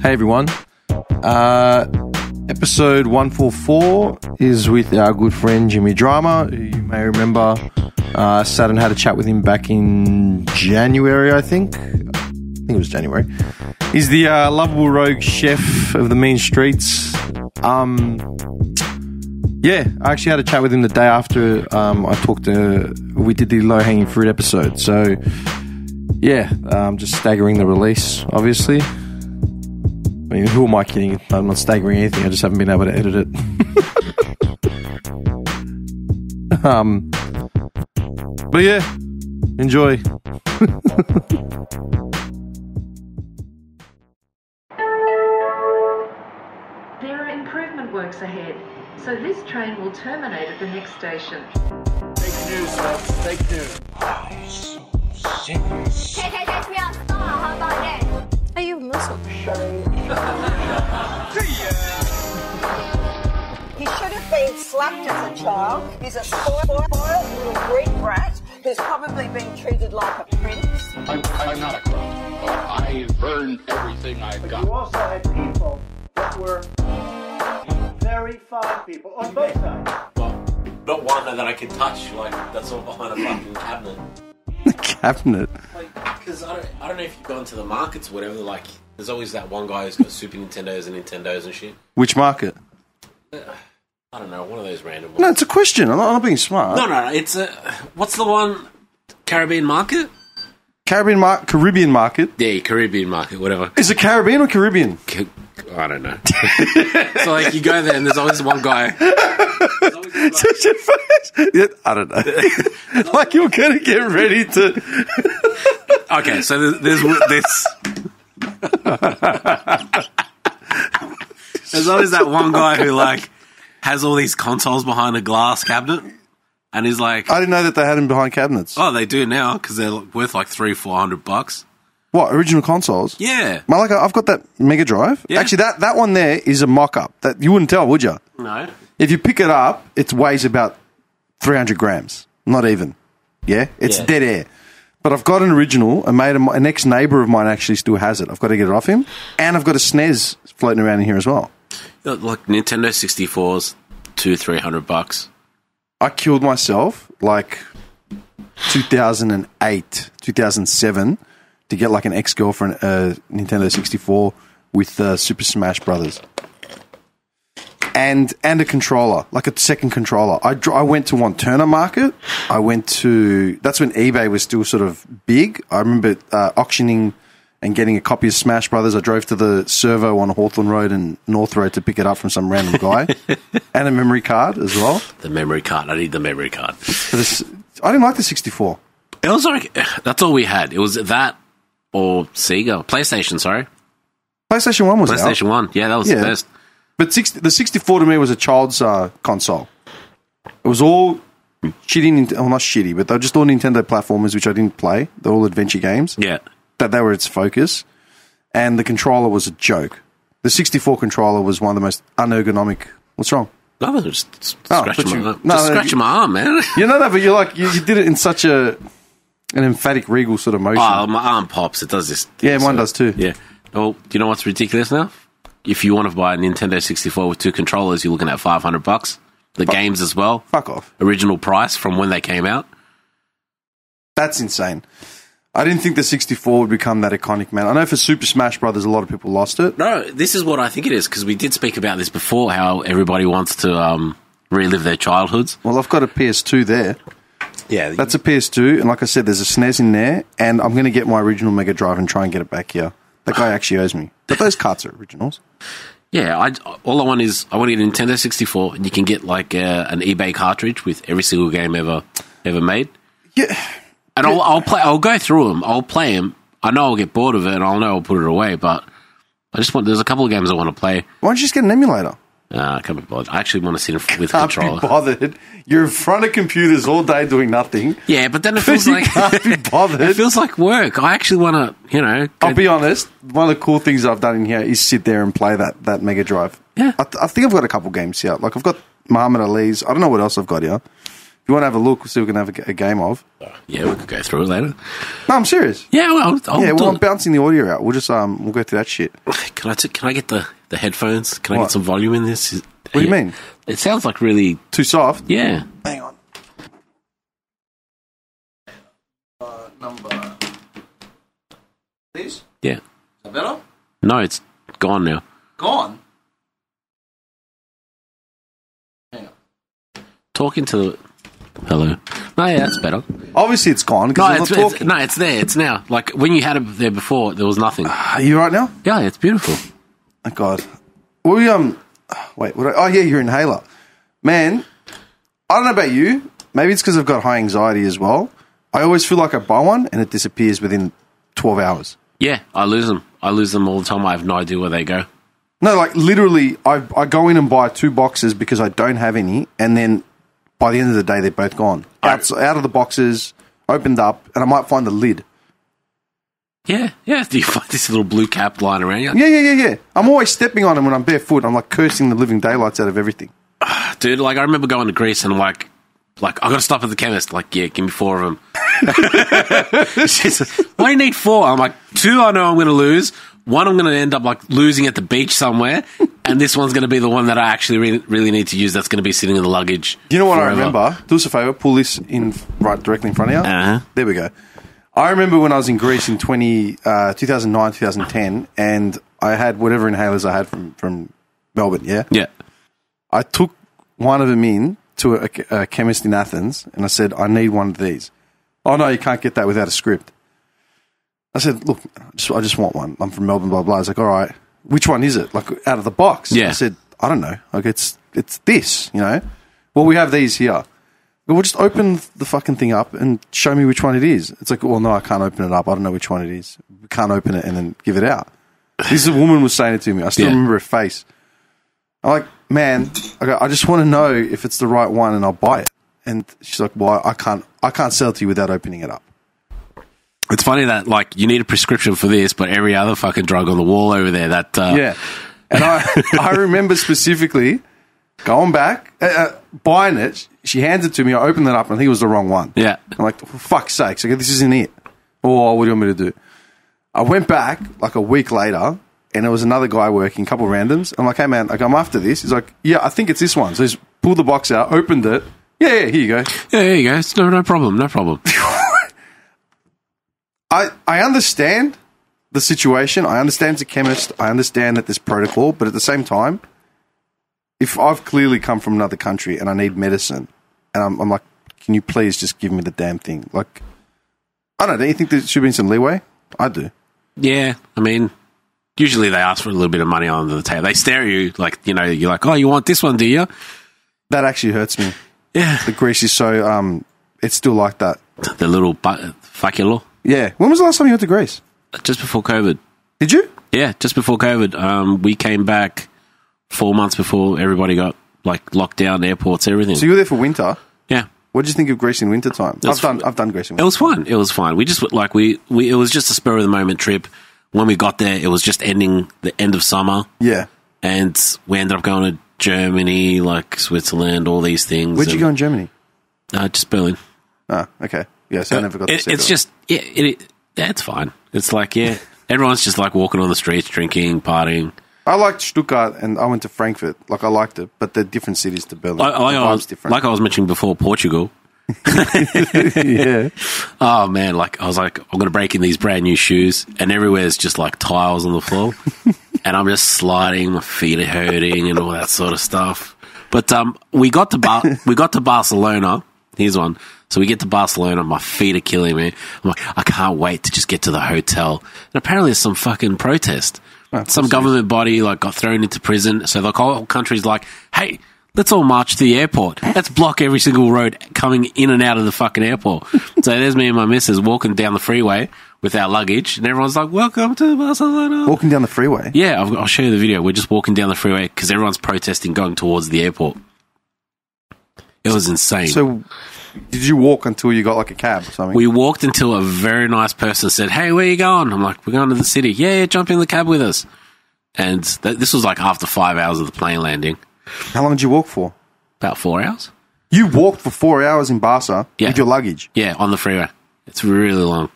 Hey everyone. Episode 144 is with our good friend Jimmy Drama, who you may remember sat and had a chat with him back in January, I think it was January. He's the lovable rogue chef of the mean streets. Yeah, I actually had a chat with him the day after we did the low-hanging fruit episode. So, yeah, just staggering the release, obviously. I mean, who am I kidding? I'm not staggering anything. I just haven't been able to edit it. But yeah, enjoy. There are improvement works ahead, so this train will terminate at the next station. Fake news, folks. Fake news. Oh, so serious. How about that? Are you Muslim? He should have been slapped as a child. He's a spoiled little Greek brat who's probably been treated like a prince. I'm not a crook. I've earned everything I've got. You also had people that were very fine people on both sides. Well, not one that I can touch, like, that's all behind a fucking cabinet. The cabinet? Like, because I don't know if you've gone to the markets or whatever, like, there's always that one guy who's got Super Nintendos and shit. Which market? I don't know, one of those random ones. No, it's a question. I'm not being smart. No, it's what's the one? Caribbean market? Caribbean market? Yeah, Caribbean market, whatever. Is it Caribbean or Caribbean? I don't know. So, like, you go there and there's always one guy. Such a face. Yeah, I don't know. Like, you're going to get ready to... Okay, so there's this... There's always that one guy who, like, has all these consoles behind a glass cabinet, and he's like... I didn't know that they had them behind cabinets. Oh, they do now, because they're worth like $300-400. What, original consoles? Yeah. Malika, I've got that Mega Drive. Yeah. Actually, that one there is a mock-up. That you wouldn't tell, would you? No. If you pick it up, it weighs about 300 grams. Not even. Yeah? It's dead air. But I've got an original. An ex-neighbour of mine actually still has it. I've got to get it off him. And I've got a SNES floating around in here as well. Like Nintendo 64's $200-300. I killed myself like 2008, 2007 to get like an ex-girlfriend Nintendo 64 with Super Smash Brothers. And a controller, like a second controller. I went to Wanturna Market. That's when eBay was still sort of big. I remember auctioning and getting a copy of Smash Brothers. I drove to the servo on Hawthorne Road and North Road to pick it up from some random guy. And a memory card as well. The memory card. I need the memory card. I didn't like the 64. It was like, that's all we had. It was that or Sega. PlayStation, sorry. PlayStation 1 was PlayStation 1. Yeah, that was the best. But the 64 to me was a child's console. It was all shitty, well, not shitty, but they were just all Nintendo platformers, which I didn't play. They're all adventure games. Yeah. They were its focus. And the controller was a joke. The 64 controller was one of the most unergonomic. What's wrong? No, just scratching my arm, man. You know that, but you're like, you did it in such an emphatic, regal sort of motion. Oh, my arm pops. It does this. Yeah, mine does too. Yeah. Well, do you know what's ridiculous now? If you want to buy a Nintendo 64 with two controllers, you're looking at $500. The games as well. Fuck off. Original price from when they came out. That's insane. I didn't think the 64 would become that iconic, man. I know for Super Smash Brothers, a lot of people lost it. No, this is what I think it is, because we did speak about this before, how everybody wants to relive their childhoods. Well, I've got a PS2 there. Yeah. That's a PS2, and like I said, there's a SNES in there, and I'm going to get my original Mega Drive and try and get it back here. That guy actually owes me. But those carts are originals. Yeah, all I want is, I want to get a Nintendo 64, and you can get like an eBay cartridge with every single game ever made. Yeah. And I'll go through them. I'll play them. I know I'll get bored of it, and I'll put it away. But there's a couple of games I want to play. Why don't you just get an emulator? I can't be bothered. I actually want to sit with Can't controller. be bothered. You're in front of computers all day doing nothing. Yeah, but then it feels like can't be bothered. It feels like work. I actually want to, I'll be honest. One of the cool things I've done in here is sit there and play that Mega Drive. Yeah, I think I've got a couple games here. Like I've got Muhammad Ali's. I don't know what else I've got here. If you want to have a look, we'll see if we can have a game of. Yeah, we could go through it later. No, I'm serious. Yeah, well, I'm bouncing the audio out. We'll just we'll go through that shit. Can I get the headphones? Can I get some volume in this? What do you mean? It sounds like really too soft. Yeah. Hang on. Number. This? Yeah. Is that better? No, it's gone now. Gone. Hang on. Talking to the... Hello. No, yeah, that's better. Obviously, it's gone because it's there. It's now. Like, when you had it there before, there was nothing. Are you right now? Yeah, it's beautiful. Oh, God. We, wait, your inhaler. Man, I don't know about you. Maybe it's because I've got high anxiety as well. I always feel like I buy one and it disappears within 12 hours. Yeah, I lose them. I lose them all the time. I have no idea where they go. No, like, literally, I go in and buy 2 boxes because I don't have any, and then by the end of the day, they're both gone. Out of the boxes, opened up, and I might find the lid. Yeah. Do you find this little blue cap lying around you? Yeah. I'm always stepping on them when I'm barefoot. I'm like cursing the living daylights out of everything. Dude, like, I remember going to Greece and I'm like, I got to stop at the chemist. Like, yeah, give me 4 of them. She says, why do you need 4? I'm like, 2 I know I'm going to lose. 1 I'm going to end up, like, losing at the beach somewhere. And this one's going to be the one that I actually really need to use. That's going to be sitting in the luggage. You know what forever. I remember? Do us a favour. Pull this in directly in front of you. Uh-huh. There we go. I remember when I was in Greece in 2009, 2010, and I had whatever inhalers I had from Melbourne, yeah? Yeah. I took one of them in to a chemist in Athens, and I said, I need one of these. Oh, no, you can't get that without a script. I said, look, I just want one. I'm from Melbourne, blah, blah. I was like, all right, which one is it? Like, out of the box. Yeah. I said, I don't know. Like, it's this, you know? Well, we have these here. We'll just open the fucking thing up and show me which one it is. It's like, well, no, I can't open it up. I don't know which one it is. We can't open it and then give it out. This woman was saying it to me. I still remember her face. I'm like, man, I just want to know if it's the right one and I'll buy it. And she's like, well, I can't sell it to you without opening it up. It's funny that, like, you need a prescription for this, but every other fucking drug on the wall over there, that... Yeah. And I remember specifically going back, buying it. She hands it to me. I opened it up and I think it was the wrong one. Yeah. I'm like, for fuck's sakes. This isn't it. Oh, what do you want me to do? I went back like a week later and there was another guy working, a couple of randoms. I'm like, hey, man, I'm after this. He's like, yeah, I think it's this one. So he's pulled the box out, opened it. Yeah, here you go. Yeah, here you go. It's no problem. I understand the situation. I understand as a chemist. I understand that there's protocol. But at the same time, if I've clearly come from another country and I need medicine, and I'm like, can you please just give me the damn thing? Like, I don't know. Do you think there should be some leeway? I do. Yeah, I mean, usually they ask for a little bit of money on the table. They stare at you like, you know, you're like, oh, you want this one, do you? That actually hurts me. Yeah. The Greece is so, it's still like that. The little facula. Yeah. When was the last time you went to Greece? Just before COVID. Did you? Yeah, just before COVID. We came back 4 months before everybody got, like, locked down, airports, everything. So you were there for winter? Yeah. What did you think of Greece in winter time? I've done Greece in winter. It was fine. We just, like, it was just a spur of the moment trip. When we got there, it was just the end of summer. Yeah. And we ended up going to Germany, like Switzerland, all these things. Where'd you go in Germany? Just Berlin. Ah, okay. Yeah, so I never got to see it. It's just, it's fine. It's like, yeah, everyone's just like walking on the streets, drinking, partying. I liked Stuttgart and I went to Frankfurt. Like, I liked it, but they're different cities to Berlin. Like I was mentioning before, Portugal. Yeah. Oh, man, like, I was like, I'm going to break in these brand new shoes, and everywhere's just like tiles on the floor. And I'm just sliding, my feet are hurting and all that sort of stuff. But we got to Barcelona. Here's one. So we get to Barcelona, my feet are killing me. I'm like, I can't wait to just get to the hotel. And apparently there's some fucking protest. Some government body like got thrown into prison. So the whole country's like, hey, let's all march to the airport. Let's block every single road coming in and out of the fucking airport. So there's me and my missus walking down the freeway with our luggage, and everyone's like, welcome to Barcelona. Walking down the freeway? Yeah, I'll show you the video. We're just walking down the freeway because everyone's protesting going towards the airport. It was insane. So did you walk until you got like a cab or something? We walked until a very nice person said, hey, where are you going? I'm like, we're going to the city. Yeah, jump in the cab with us. And this was like after 5 hours of the plane landing. How long did you walk for? About 4 hours. You walked for 4 hours in Barca with your luggage. Yeah, on the freeway. It's really long.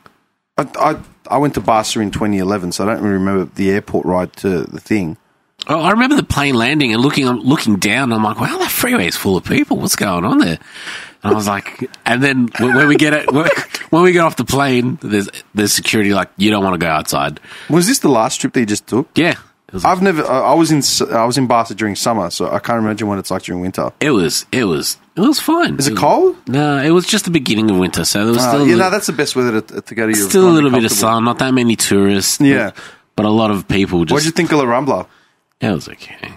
I went to Barca in 2011, so I don't really remember the airport ride to the thing. Oh, I remember the plane landing and looking down. I'm like, wow, that freeway is full of people. What's going on there? And I was like, and then when we get off the plane, there's security like, you don't want to go outside. Was this the last trip that you just took? Yeah. I was in Barca during summer, so I can't imagine what it's like during winter. It was fine. Is it cold? No, it was just the beginning of winter, so there was still that's the best weather to go to. Still a little bit of sun, not that many tourists. Yeah, but a lot of people. What did you think of La Rambla? It was okay.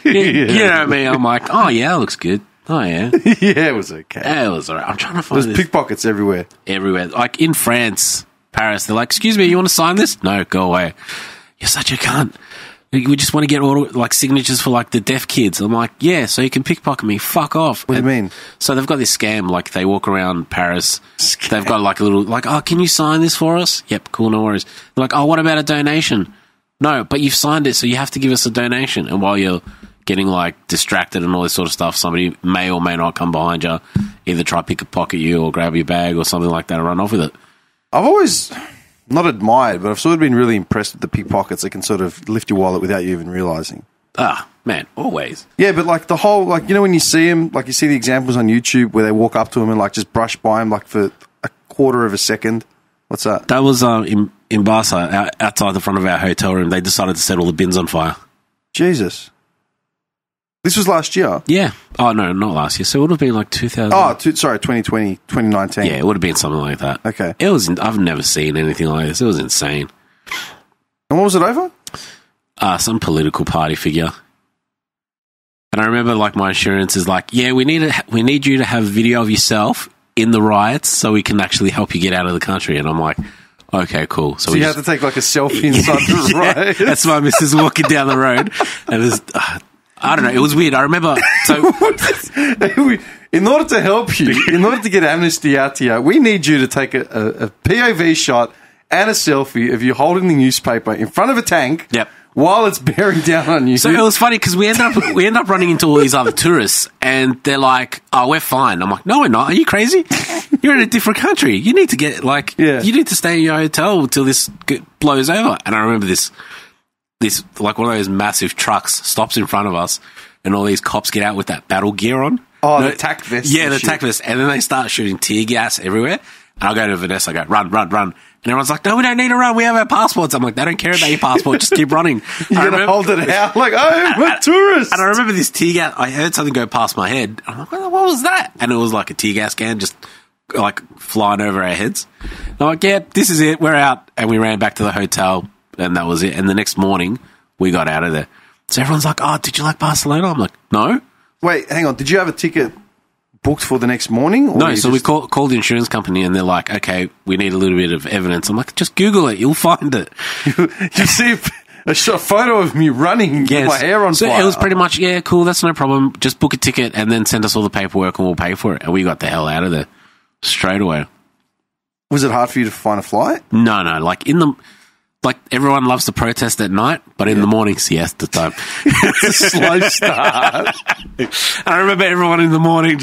You know what I mean? I'm like, oh yeah, it looks good. Oh yeah, yeah, it was okay. Yeah, it was alright. I'm trying to find. There's pickpockets everywhere. Like in France, Paris, they're like, excuse me, you want to sign this? No, go away. You're such a cunt. We just want to get signatures for like the deaf kids. I'm like, yeah, so you can pickpocket me. Fuck off. What do you mean? So they've got this scam. Like they walk around Paris. They've got like a little oh, can you sign this for us? Yep, cool, no worries. They're like, oh, what about a donation? No, but you've signed it, so you have to give us a donation. And while you're getting like distracted and all this sort of stuff, somebody may or may not come behind you, either try to pick a pocket you or grab your bag or something like that and run off with it. I've always not admired, but I've sort of been really impressed with the pickpockets that can sort of lift your wallet without you even realising. Ah, man, always. Yeah, but like the whole, like, you know, when you see them, like you see the examples on YouTube where they walk up to them and like just brush by them like for a quarter of a second. What's that? That was in Barca, outside the front of our hotel room. They decided to set all the bins on fire. Jesus. This was last year? Yeah. Oh, no, not last year. So it would have been like 2000. Oh, 2020, 2019. Yeah, it would have been something like that. Okay. I've never seen anything like this. It was insane. And what was it over? Some political party figure. And I remember like my insurance is like, yeah, we need you to have video of yourself in the riots so we can actually help you get out of the country. And I'm like, okay, cool. So you have to take like a selfie inside the riot. That's my missus walking down the road. And there's... I don't know. It was weird. I remember. So, in order to help you, in order to get amnesty out to you, we need you to take a POV shot and a selfie of you holding the newspaper in front of a tank. Yep. While it's bearing down on you. So it was funny because we end up running into all these other tourists, and they're like, "Oh, we're fine." I'm like, "No, we're not. Are you crazy? You're in a different country. You need to get you need to stay in your hotel until this blows over." And I remember this like one of those massive trucks stops in front of us, and all these cops get out with that battle gear on. Oh, the tack vest. Yeah, the tack vest. And then they start shooting tear gas everywhere. And I go to Vanessa, I go, run, run, run. And everyone's like, no, we don't need to run. We have our passports. I'm like, they don't care about your passport. Just keep running. You're going to hold it out like, oh, we're tourists. And I remember this tear gas. I heard something go past my head. I'm like, what was that? And it was like a tear gas can just like flying over our heads. And I'm like, yeah, this is it. We're out. And we ran back to the hotel, and that was it. And the next morning, we got out of there. So everyone's like, oh, did you like Barcelona? I'm like, no. Wait, hang on. Did you have a ticket booked for the next morning? Or no, so we called the insurance company, and they're like, okay, we need a little bit of evidence. I'm like, just Google it. You'll find it. You see a photo of me running with my hair on fire. It was pretty much, yeah, cool, that's no problem. Just book a ticket and then send us all the paperwork and we'll pay for it. And we got the hell out of there straight away. Was it hard for you to find a flight? No. Like, everyone loves to protest at night, but in the morning, siesta time. It's a slow start. I remember everyone in the morning,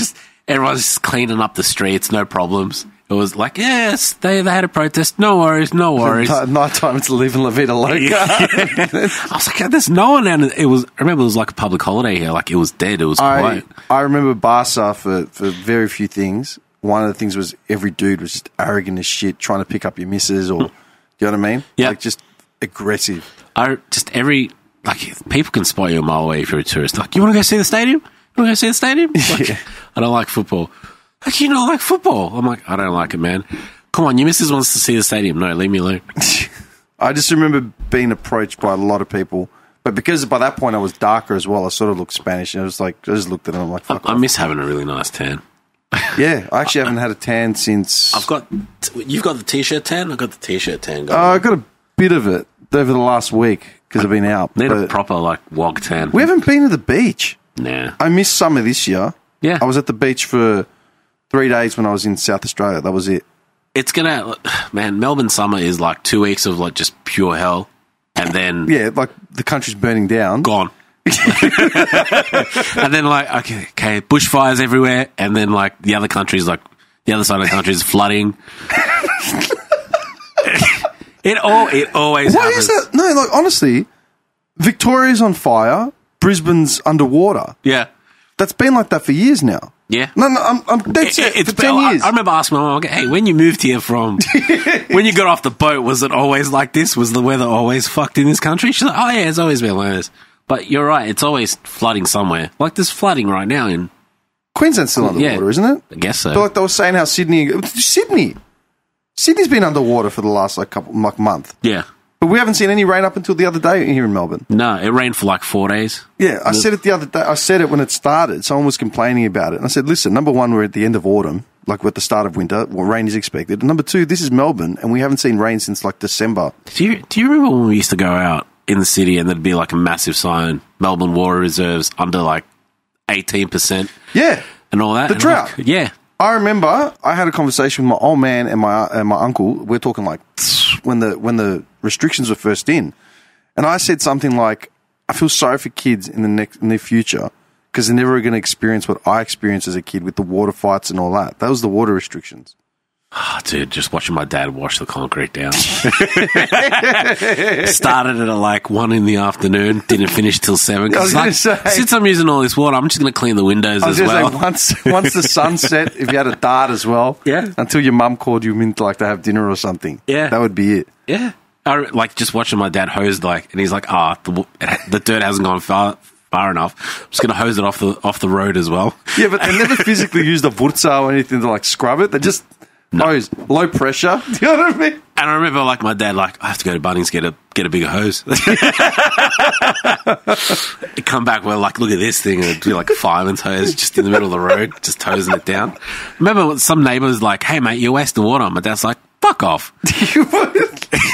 everyone's just cleaning up the streets, no problems. It was like, yes, they had a protest, no worries. Night time, it's living La Vida Loca. I was like, there's no one out. I remember it was like a public holiday here, like it was dead, it was quiet. I remember Barca for very few things. One of the things was every dude was just arrogant as shit, trying to pick up your missus or... You know what I mean? Yeah. Like, just aggressive. People can spot you a mile away if you're a tourist. Like, you want to go see the stadium? Like, I don't like football. Like, you don't like football? I'm like, I don't like it, man. Come on, your missus wants to see the stadium. No, leave me alone. I just remember being approached by a lot of people. But because by that point I was darker as well, I sort of looked Spanish. And I just looked at them, I'm like, fuck I miss having a really nice tan. Yeah, I actually haven't had a tan since... You've got the T-shirt tan? I've got the T-shirt tan going. I got a bit of it over the last week because I've been out. Need a proper, wog tan. We haven't been to the beach. Nah. I missed summer this year. Yeah. I was at the beach for 3 days when I was in South Australia. That was it. It's gonna... Man, Melbourne summer is like 2 weeks of just pure hell. And then... Yeah, like the country's burning down. Gone. And then like, okay, bushfires everywhere. And then like the other countries, like the other side of the country is flooding. It always Why happens. is that? No, like honestly, Victoria's on fire. Brisbane's underwater. Yeah. That's been like that for years now. Yeah. No, I'm dead set. It's for 10 years. I remember asking my mom, hey, when you moved here from, when you got off the boat, was it always like this? Was the weather always fucked in this country? She's like, oh yeah, it's always been like this. But you're right, it's always flooding somewhere. Like there's flooding right now in... Queensland's still underwater, isn't it? I guess so. But like they were saying how Sydney's been underwater for the last month. Yeah. But we haven't seen any rain up until the other day here in Melbourne. No, it rained for like 4 days. Yeah, I said it the other day. I said it when it started. Someone was complaining about it. And I said, listen, number one, we're at the end of autumn, like we're at the start of winter. Well, rain is expected. And number two, this is Melbourne, and we haven't seen rain since like December. Do you remember when we used to go out in the city and there'd be like a massive sign, Melbourne water reserves under like 18%? Yeah. And all that. The and drought. Like, yeah. I remember I had a conversation with my old man and my uncle. We're talking like when the restrictions were first in, and I said something like, "I feel sorry for kids in the near future because they're never going to experience what I experienced as a kid with the water fights and all that." That was the water restrictions. Oh, dude, just watching my dad wash the concrete down. Started it at like 1 in the afternoon, didn't finish till 7. I was Like, going to say, since I'm using all this water, I'm just going to clean the windows I was as gonna well. say once the sun set, if you had a dart as well, Yeah. until your mum called you in to like to have dinner or something, Yeah. that would be it. Yeah. Like just watching my dad hose like, and he's like, the dirt hasn't gone far enough. I'm just going to hose it off the road as well. Yeah, but they never physically used a vurtsa or anything to like scrub it. They just hose, low pressure. Do you know what I mean? And I remember like my dad, like, I have to go to Bunnings, get a bigger hose. He'd come back, well, like, look at this thing, and it'd do like a fireman's hose just in the middle of the road, just hosing it down. Remember some neighbours like, hey mate, you're wasting water. My dad's like, fuck off.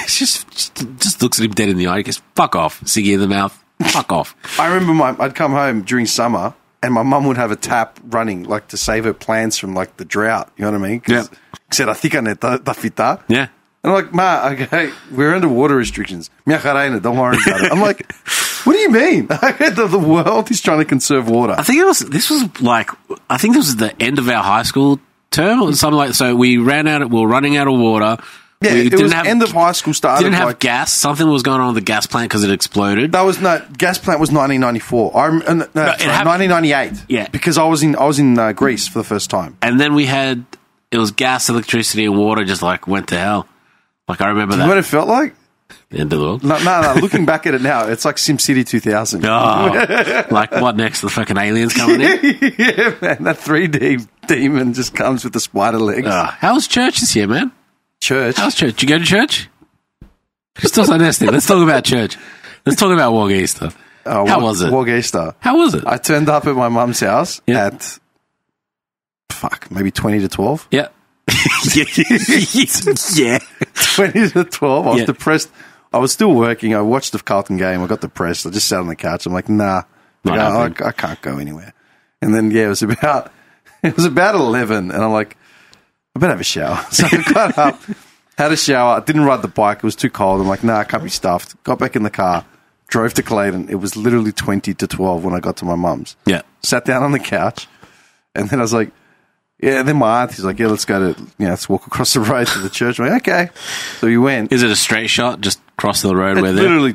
just looks at him dead in the eye. He goes, fuck off. Ciggy in the mouth. Fuck off. I remember I'd come home during summer and my mum would have a tap running like to save her plants from like the drought. You know what I mean? Yeah. Said, fita. Yeah. And I'm like, Ma, okay, we're under water restrictions. Don't worry about it. I'm like, what do you mean? The world is trying to conserve water. I think this was the end of our high school term or something like. So we were running out of water. Yeah, it was end of high school started. Didn't have gas. Something was going on with the gas plant because it exploded. Gas plant was 1994. 1998. Yeah, because I was in Greece for the first time. And then it was gas, electricity, and water just like went to hell. Like I remember that. What it felt like? The end of the world. No. Looking back at it now, it's like SimCity 2000. Oh, like what next? The fucking aliens coming in? Yeah, man. That 3D demon just comes with the spider legs. How was church this year, man? Church? How's church? Did you go to church? Still so nasty. Let's talk about church. Let's talk about Wog Easter. How was it? Wog Easter. How was it? I turned up at my mum's house at maybe 20 to 12. Yeah. Yeah. 20 to 12. I was depressed. I was still working. I watched the Carlton game. I got depressed. I just sat on the couch. I'm like, nah. I can't go anywhere. And then, it was about 11. And I'm like, I better have a shower. So I got up, had a shower. I didn't ride the bike. It was too cold. I'm like, nah, I can't be stuffed. Got back in the car. Drove to Clayton. It was literally 20 to 12 when I got to my mum's. Yeah. Sat down on the couch. And then I was like, yeah, and then my auntie's like, yeah, let's go to, let's walk across the road to the church. I'm like, okay. So we went. Is it a straight shot? Just cross the road where they're... Literally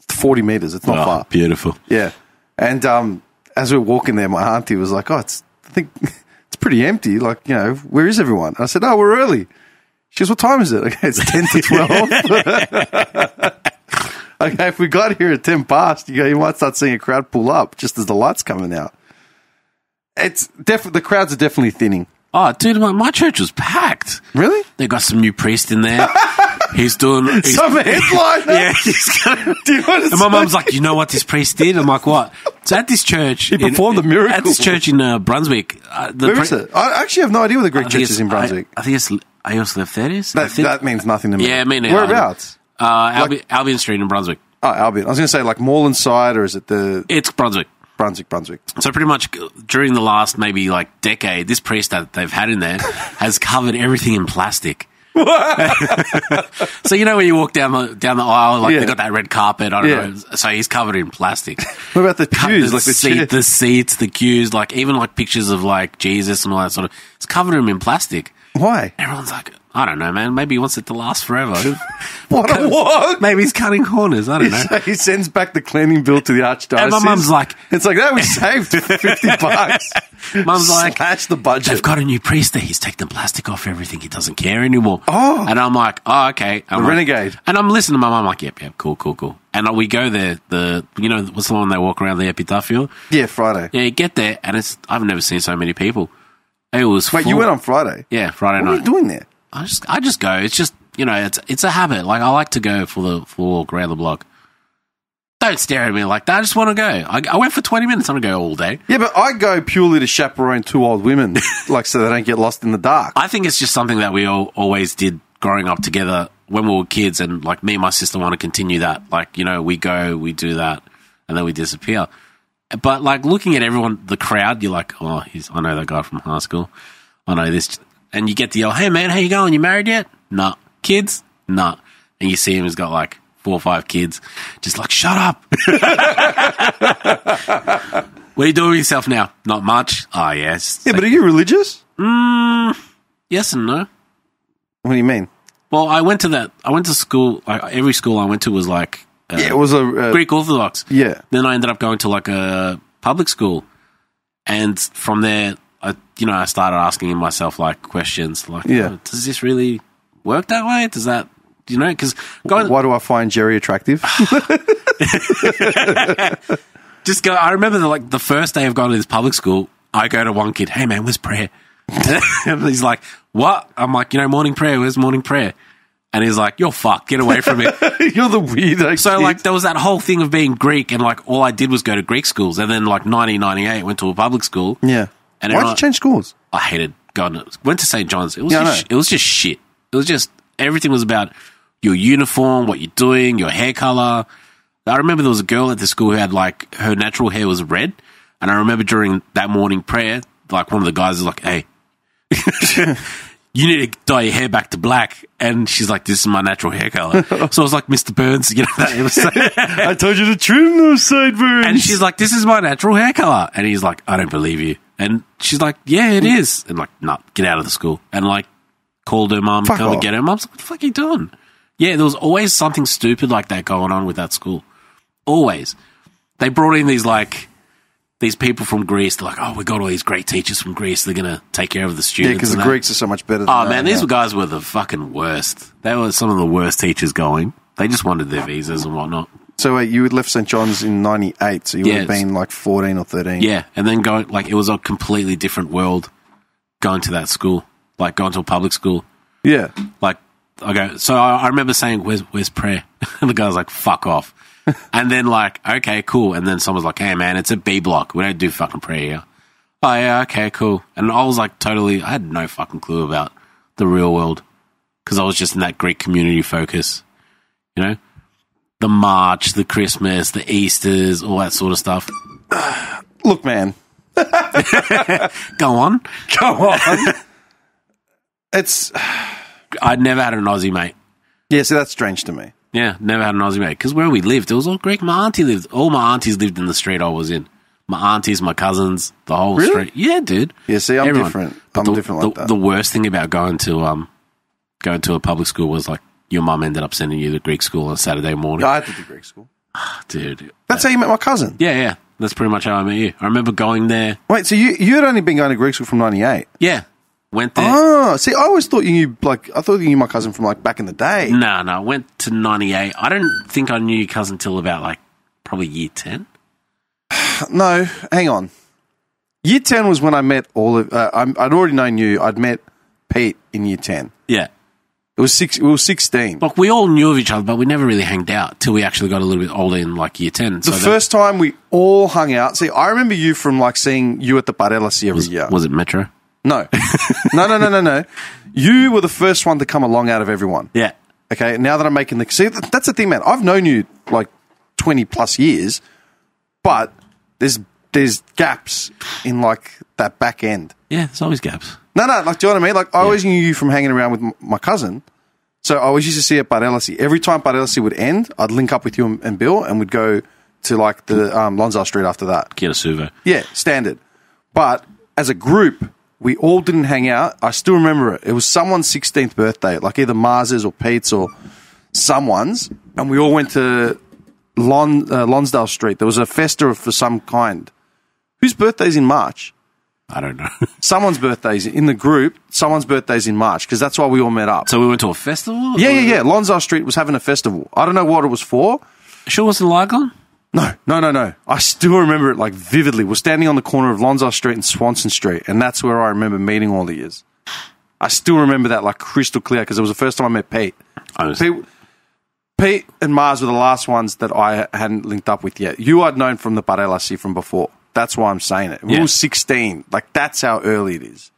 40 meters. It's not far. Beautiful. Yeah. And as we were walking there, my auntie was like, I think it's pretty empty. Like, where is everyone? I said, we're early. She goes, what time is it? Okay, it's 10 to 12. Okay, if we got here at 10 past, you might start seeing a crowd pull up just as the light's coming out. It's the crowds are definitely thinning. Oh, dude, my church was packed. Really? They got some new priest in there. He's doing some headliner. Yeah, and my mum's like, you know what this priest did? I'm like, what? So at this church, he performed a miracle. At this church in Brunswick. Where is it? I actually have no idea where the Greek church is in Brunswick. I think it's Eos Lefteris. That means nothing to me. Yeah, I mean, whereabouts? Albion Street in Brunswick. Oh, Albion. I was going to say like Moreland side, or is it the? It's Brunswick. Brunswick. So pretty much during the last maybe like decade, this priest that they've had in there has covered everything in plastic. So you know when you walk down the aisle, like Yeah. they got that red carpet. I don't Yeah. know. So he's covered in plastic. What about the pews? The Like the chair? the seats, the queues, like even like pictures of like Jesus and all that sort of. It's covered him in plastic. Why? Everyone's like, I don't know, man. Maybe he wants it to last forever. What? Maybe he's cutting corners. I don't know. He sends back the cleaning bill to the archdiocese. And my mum's like, it's like, that we saved $50. Mum's like, slash the budget. they've got a new priest there. He's taken the plastic off everything. He doesn't care anymore. Oh. And I'm like, oh, okay. I'm The like- renegade. And I'm listening to my mum, like, yep, cool. And we go there, what's the one they walk around the epitaph? Yeah, Friday. Yeah, you get there, and I've never seen so many people. It was Wait, full. you went on Friday? Yeah, Friday What are you night. doing there? I just go. It's just, it's a habit. Like, I like to go for the walk around the block. Don't stare at me like that. I just want to go. I went for 20 minutes. I want to go all day. Yeah, but I go purely to chaperone two old women, like so they don't get lost in the dark. I think it's just something that we all always did growing up together when we were kids, and like me and my sister want to continue that. Like, we go, we do that, and then we disappear. But like looking at everyone, the crowd, you're like, oh, I know that guy from high school. I know this. And you get the yell, hey man, how you going? You married yet? Nah. Kids? Nah. And you see him, he's got like 4 or 5 kids. Just like, shut up. What are you doing with yourself now? Not much. Oh, yes. Yeah, but are you religious? Yes and no. What do you mean? Well, I went to school. Every school I went to was like Yeah, it was a... Greek Orthodox. Yeah. Then I ended up going to like a public school. And from there, I started asking myself like questions like, Yeah. does this really work that way? Does that, because Why do I find Jerry attractive? just go. I remember the first day of going to this public school, I go to one kid, hey man, where's prayer? And he's like, what? I'm like, morning prayer, where's morning prayer? And he's like, you're fucked, get away from it. You're the weirdo. So, kid. like, there was that whole thing of being Greek, and, like, all I did was go to Greek schools. And then, like, 1998, went to a public school. Yeah. And Why'd you change schools? I hated going to... Went to St. John's. It was, Yeah, I know. it was just shit. It was just... Everything was about your uniform, what you're doing, your hair color. I remember there was a girl at the school who had, like, her natural hair was red. And I remember during that morning prayer, like, one of the guys was like, hey... you need to dye your hair back to black. And she's like, this is my natural hair color. So I was like, Mr. Burns, that it was I told you to trim those sideburns. and she's like, this is my natural hair color. And he's like, I don't believe you. And she's like, yeah, it is. And like, no, get out of the school. And like, called her mum, Fuck come off. and get her. Mum's like, what the fuck are you doing? Yeah, there was always something stupid like that going on with that school. Always. They brought in these people from Greece. They're like, oh, we got all these great teachers from Greece. They're going to take care of the Yeah, students. because the and that. Greeks are so much better than Oh, that, man, these yeah. guys were the fucking worst. They were some of the worst teachers going. They just wanted their visas and whatnot. So wait, you had left St. John's in 98, so you would have Yes. been like 14 or 13. Yeah, and then going, like, it was a completely different world going to that school, like going to a public school. Yeah. Like, I remember saying, where's prayer? And the guy's like, fuck off. And then, like, okay, cool. And then someone's like, hey, man, it's a B block. We don't do fucking prayer here. Oh, yeah, okay, cool. And I was like, I had no fucking clue about the real world because I was just in that Greek community focus, The March, the Christmas, the Easters, all that sort of stuff. Look, man. Go on. Come on. It's... I'd never had an Aussie mate. Yeah, see, that's strange to me. Yeah, never had an Aussie mate. Because where we lived, it was all Greek. My auntie lived. All my aunties lived in the street I was in. My aunties, my cousins, the whole Really? street. Yeah, dude. Yeah, see, I'm Everyone. different. But I'm different like that. The worst thing about going to a public school was like your mum ended up sending you to Greek school on Saturday morning. I had to do Greek school. Dude. That's how you met my cousin. Yeah. That's pretty much how I met you. I remember going there. Wait, so you had only been going to Greek school from 98? Yeah. Went there. Oh, see, I always thought you knew, you knew my cousin from, back in the day. No. Went to 98. I don't think I knew your cousin till about, probably year 10. No, hang on. Year 10 was when I met all of... I'd already known you. I'd met Pete in year 10. Yeah. We were 16. Like, we all knew of each other, but we never really hanged out till we actually got a little bit older in, year 10. The first time we all hung out... See, I remember you from, seeing you at the Panelists every year. Was it Metro? No. No. You were the first one to come along out of everyone. Yeah. Okay, now that I'm making the... See, that's the thing, man. I've known you, 20 plus years, but there's gaps in, that back end. Yeah, there's always gaps. No, like, do you know what I mean? Like, I always knew you from hanging around with my cousin. So I always used to see at Panelists. Every time Panelists would end, I'd link up with you and Bill, and we'd go to, like, the Lonsdale Street after that. Get a suvo. Yeah, standard. But as a group, we all didn't hang out. I still remember it. It was someone's 16th birthday, like either Mars's or Pete's or someone's, and we all went to Lonsdale Street. There was a festa for some kind. Whose birthday's in March? I don't know. Someone's birthday's in the group. Someone's birthday's in March because that's why we all met up. So we went to a festival? Yeah. Lonsdale Street was having a festival. I don't know what it was for. Sure wasn't Lygon? No. I still remember it like vividly. We're standing on the corner of Lonsdale Street and Swanson Street, and that's where I remember meeting all the years. I still remember that like crystal clear because it was the first time I met Pete. Pete and Mars were the last ones that I hadn't linked up with yet. You I'd known from the Barcelona from before. That's why I'm saying it. We were 16. Like, that's how early it is.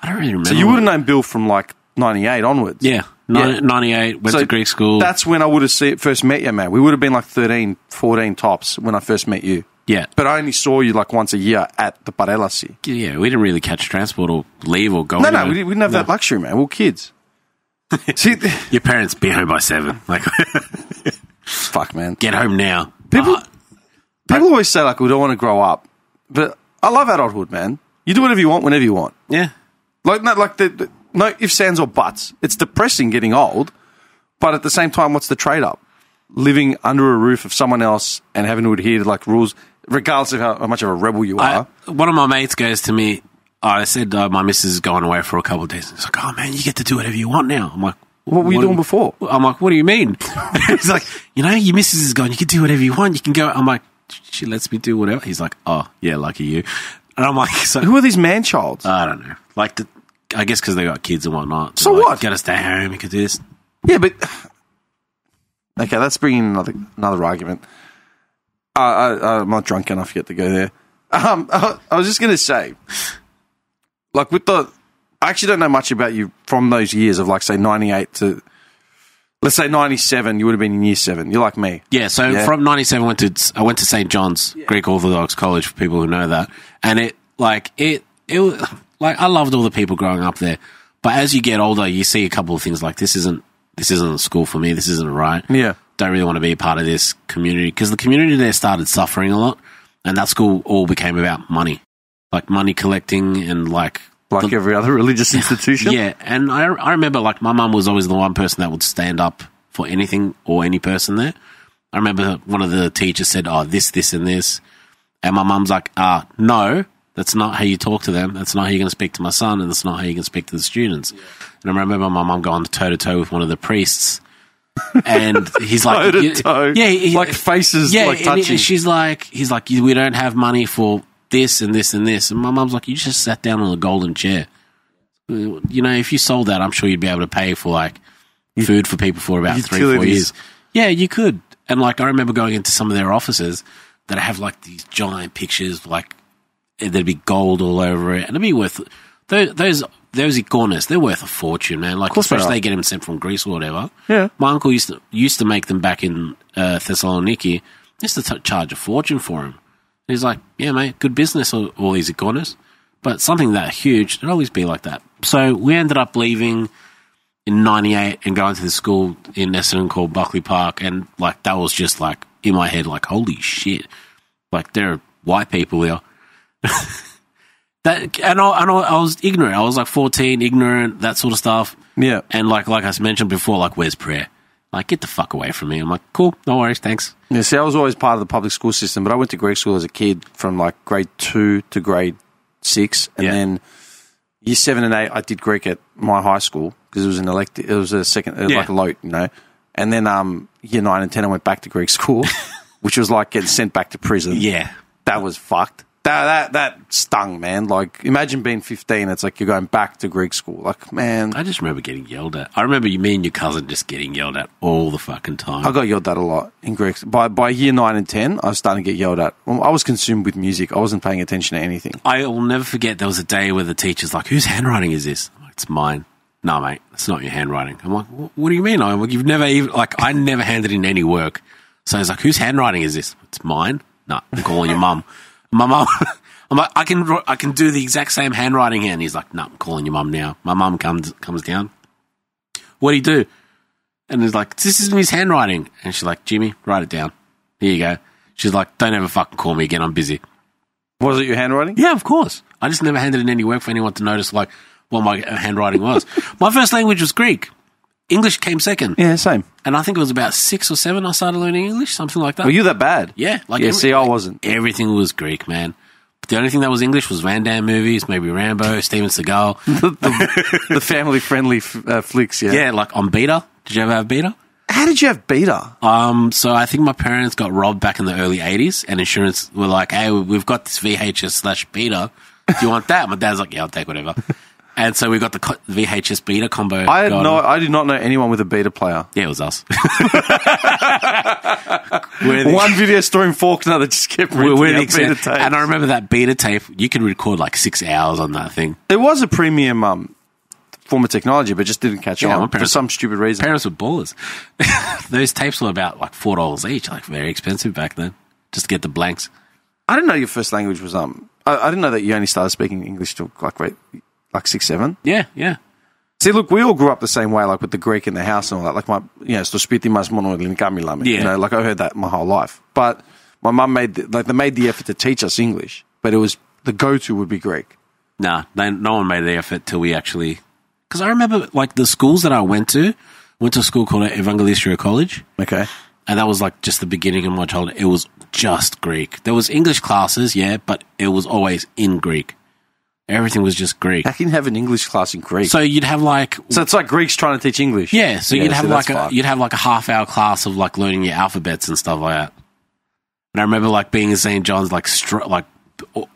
I don't really remember. So you would have known Bill from, like, 98 onwards. Yeah. 98, went to Greek school. That's when I would have first met you, man. We would have been, like, 13, 14 tops when I first met you. Yeah. But I only saw you, like, once a year at the Barcelona. Yeah, we didn't really catch transport or leave or go. No, we didn't have that luxury, man. We were kids. See, your parents be home by 7. Like, fuck, man. Get home now. People always say, like, we don't want to grow up. But I love adulthood, man. You do whatever you want whenever you want. Yeah. Like, no ifs, ands, or buts. It's depressing getting old, but at the same time, what's the trade-up? Living under a roof of someone else and having to adhere to, like, rules, regardless of how much of a rebel you are. One of my mates goes to me, I said, my missus is going away for a couple of days. He's like, oh, man, you get to do whatever you want now. I'm like, what were you doing before? I'm like, what do you mean? He's like, your missus is gone. You can do whatever you want. You can go. I'm like, she lets me do whatever. He's like, oh, yeah, lucky you. And I'm like, so who are these man-childs? I don't know. Like, I guess because they got kids and whatnot. So like, what? Got to stay home. You could do this. Yeah, but okay, let's bring in another argument. I'm not drunk enough yet to go there. I was just going to say, like, I actually don't know much about you from those years of, like, say, 98 to, let's say 97, you would have been in year 7. You're like me. Yeah, so from 97, I went to St. John's, Greek Orthodox College, for people who know that. And it was, like, I loved all the people growing up there. But as you get older, you see a couple of things like, this isn't a school for me, this isn't right. Yeah. Don't really want to be a part of this community. Because the community there started suffering a lot. And that school all became about money. Like, money collecting and, like every other religious institution? Yeah, and I remember, like, my mum was always the one person that would stand up for anything or any person there. I remember one of the teachers said, oh, this, and this. And my mum's like, no, that's not how you talk to them. That's not how you're going to speak to my son, and that's not how you're going to speak to the students. Yeah. And I remember my mum going toe-to-toe with one of the priests. And he's like... toe-to-toe? Yeah. Like faces, like touching. He's like, we don't have money for this and this and this. And my mum's like, you just sat down on a golden chair. You know, if you sold that, I'm sure you'd be able to pay for, like, food for people for about 3-4 years. Yeah, you could. And, like, I remember going into some of their offices that have, like, these giant pictures, like, there'd be gold all over it. And it'd be worth... Those ikonas, they're worth a fortune, man. Like, especially they get them sent from Greece or whatever. Yeah. My uncle used to make them back in Thessaloniki. Used to charge a fortune for them. He's like, yeah, mate, good business, all these ikonas. But something that huge, it'd always be like that. So we ended up leaving in 98 and going to this school in Essendon called Buckley Park. And, like, that was just, like, in my head, like, holy shit. Like, there are white people here. I was ignorant. I was, like, 14, ignorant, that sort of stuff. Yeah. And, like I mentioned before, like, where's prayer? Like, get the fuck away from me. I'm like, cool, no worries, thanks. Yeah, see, I was always part of the public school system, but I went to Greek school as a kid from, like, grade 2 to grade 6. And then year 7 and 8, I did Greek at my high school because it was a second, like a loat, you know. And then year 9 and 10, I went back to Greek school, which was like getting sent back to prison. Yeah. That was fucked. That stung, man. Like, imagine being 15. It's like you're going back to Greek school. Like, man. I just remember getting yelled at. I remember me and your cousin just getting yelled at all the fucking time. I got yelled at a lot in Greek. By year 9 and 10, I was starting to get yelled at. Well, I was consumed with music. I wasn't paying attention to anything. I will never forget there was a day where the teacher's like, whose handwriting is this? I'm like, it's mine. No, mate, it's not your handwriting. I'm like, what do you mean? I'm like, you've never even, like, I never handed in any work. So he's like, whose handwriting is this? It's mine. No, I'm calling your mum. My I'm like, I can do the exact same handwriting here. And he's like, no, I'm calling your mum now. My mum comes down. What do you do? And he's like, this is his handwriting. And she's like, Jimmy, write it down. Here you go. She's like, don't ever fucking call me again. I'm busy. Was it your handwriting? Yeah, of course. I just never handed in any work for anyone to notice, like, what my handwriting was. My first language was Greek. English came second. Yeah, same. And I think it was about 6 or 7 I started learning English, something like that. Were you that bad? Yeah. See, I wasn't. Everything was Greek, man. But the only thing that was English was Van Damme movies, maybe Rambo, Steven Seagal. the family-friendly flicks, yeah. Yeah, like on Beta. Did you ever have Beta? How did you have Beta? So I think my parents got robbed back in the early 80s, and insurance were like, hey, we've got this VHS/Beta. Do you want that? My dad's like, yeah, I'll take whatever. And so we got the VHS Beta combo. I did not know anyone with a Beta player. Yeah, it was us. One video store in Faulkner that just kept renting out Beta tapes. And I remember that Beta tape, you could record like 6 hours on that thing. It was a premium form of technology, but just didn't catch on for some stupid reason. Parents were ballers. Those tapes were about like $4 each, like very expensive back then, just to get the blanks. I didn't know your first language was I didn't know that you only started speaking English till like 6, 7. Yeah, yeah. See, look, we all grew up the same way, like with the Greek in the house and all that. Like sto spiti mas mono linkamilame. Yeah. You know, like I heard that my whole life. But my mum they made the effort to teach us English, but it was the go-to would be Greek. Nah, no one made the effort till we actually. Because I remember, like, the schools that I went to a school called Evangelistia College. Okay. And that was, like, just the beginning of my childhood. It was just Greek. There was English classes, yeah, but it was always in Greek. Everything was just Greek. How can you have an English class in Greek? So you'd have, like... So it's like Greeks trying to teach English. Yeah, so you'd have like a half-hour class of, like, learning your alphabets and stuff like that. And I remember, like, being in St. John's, like,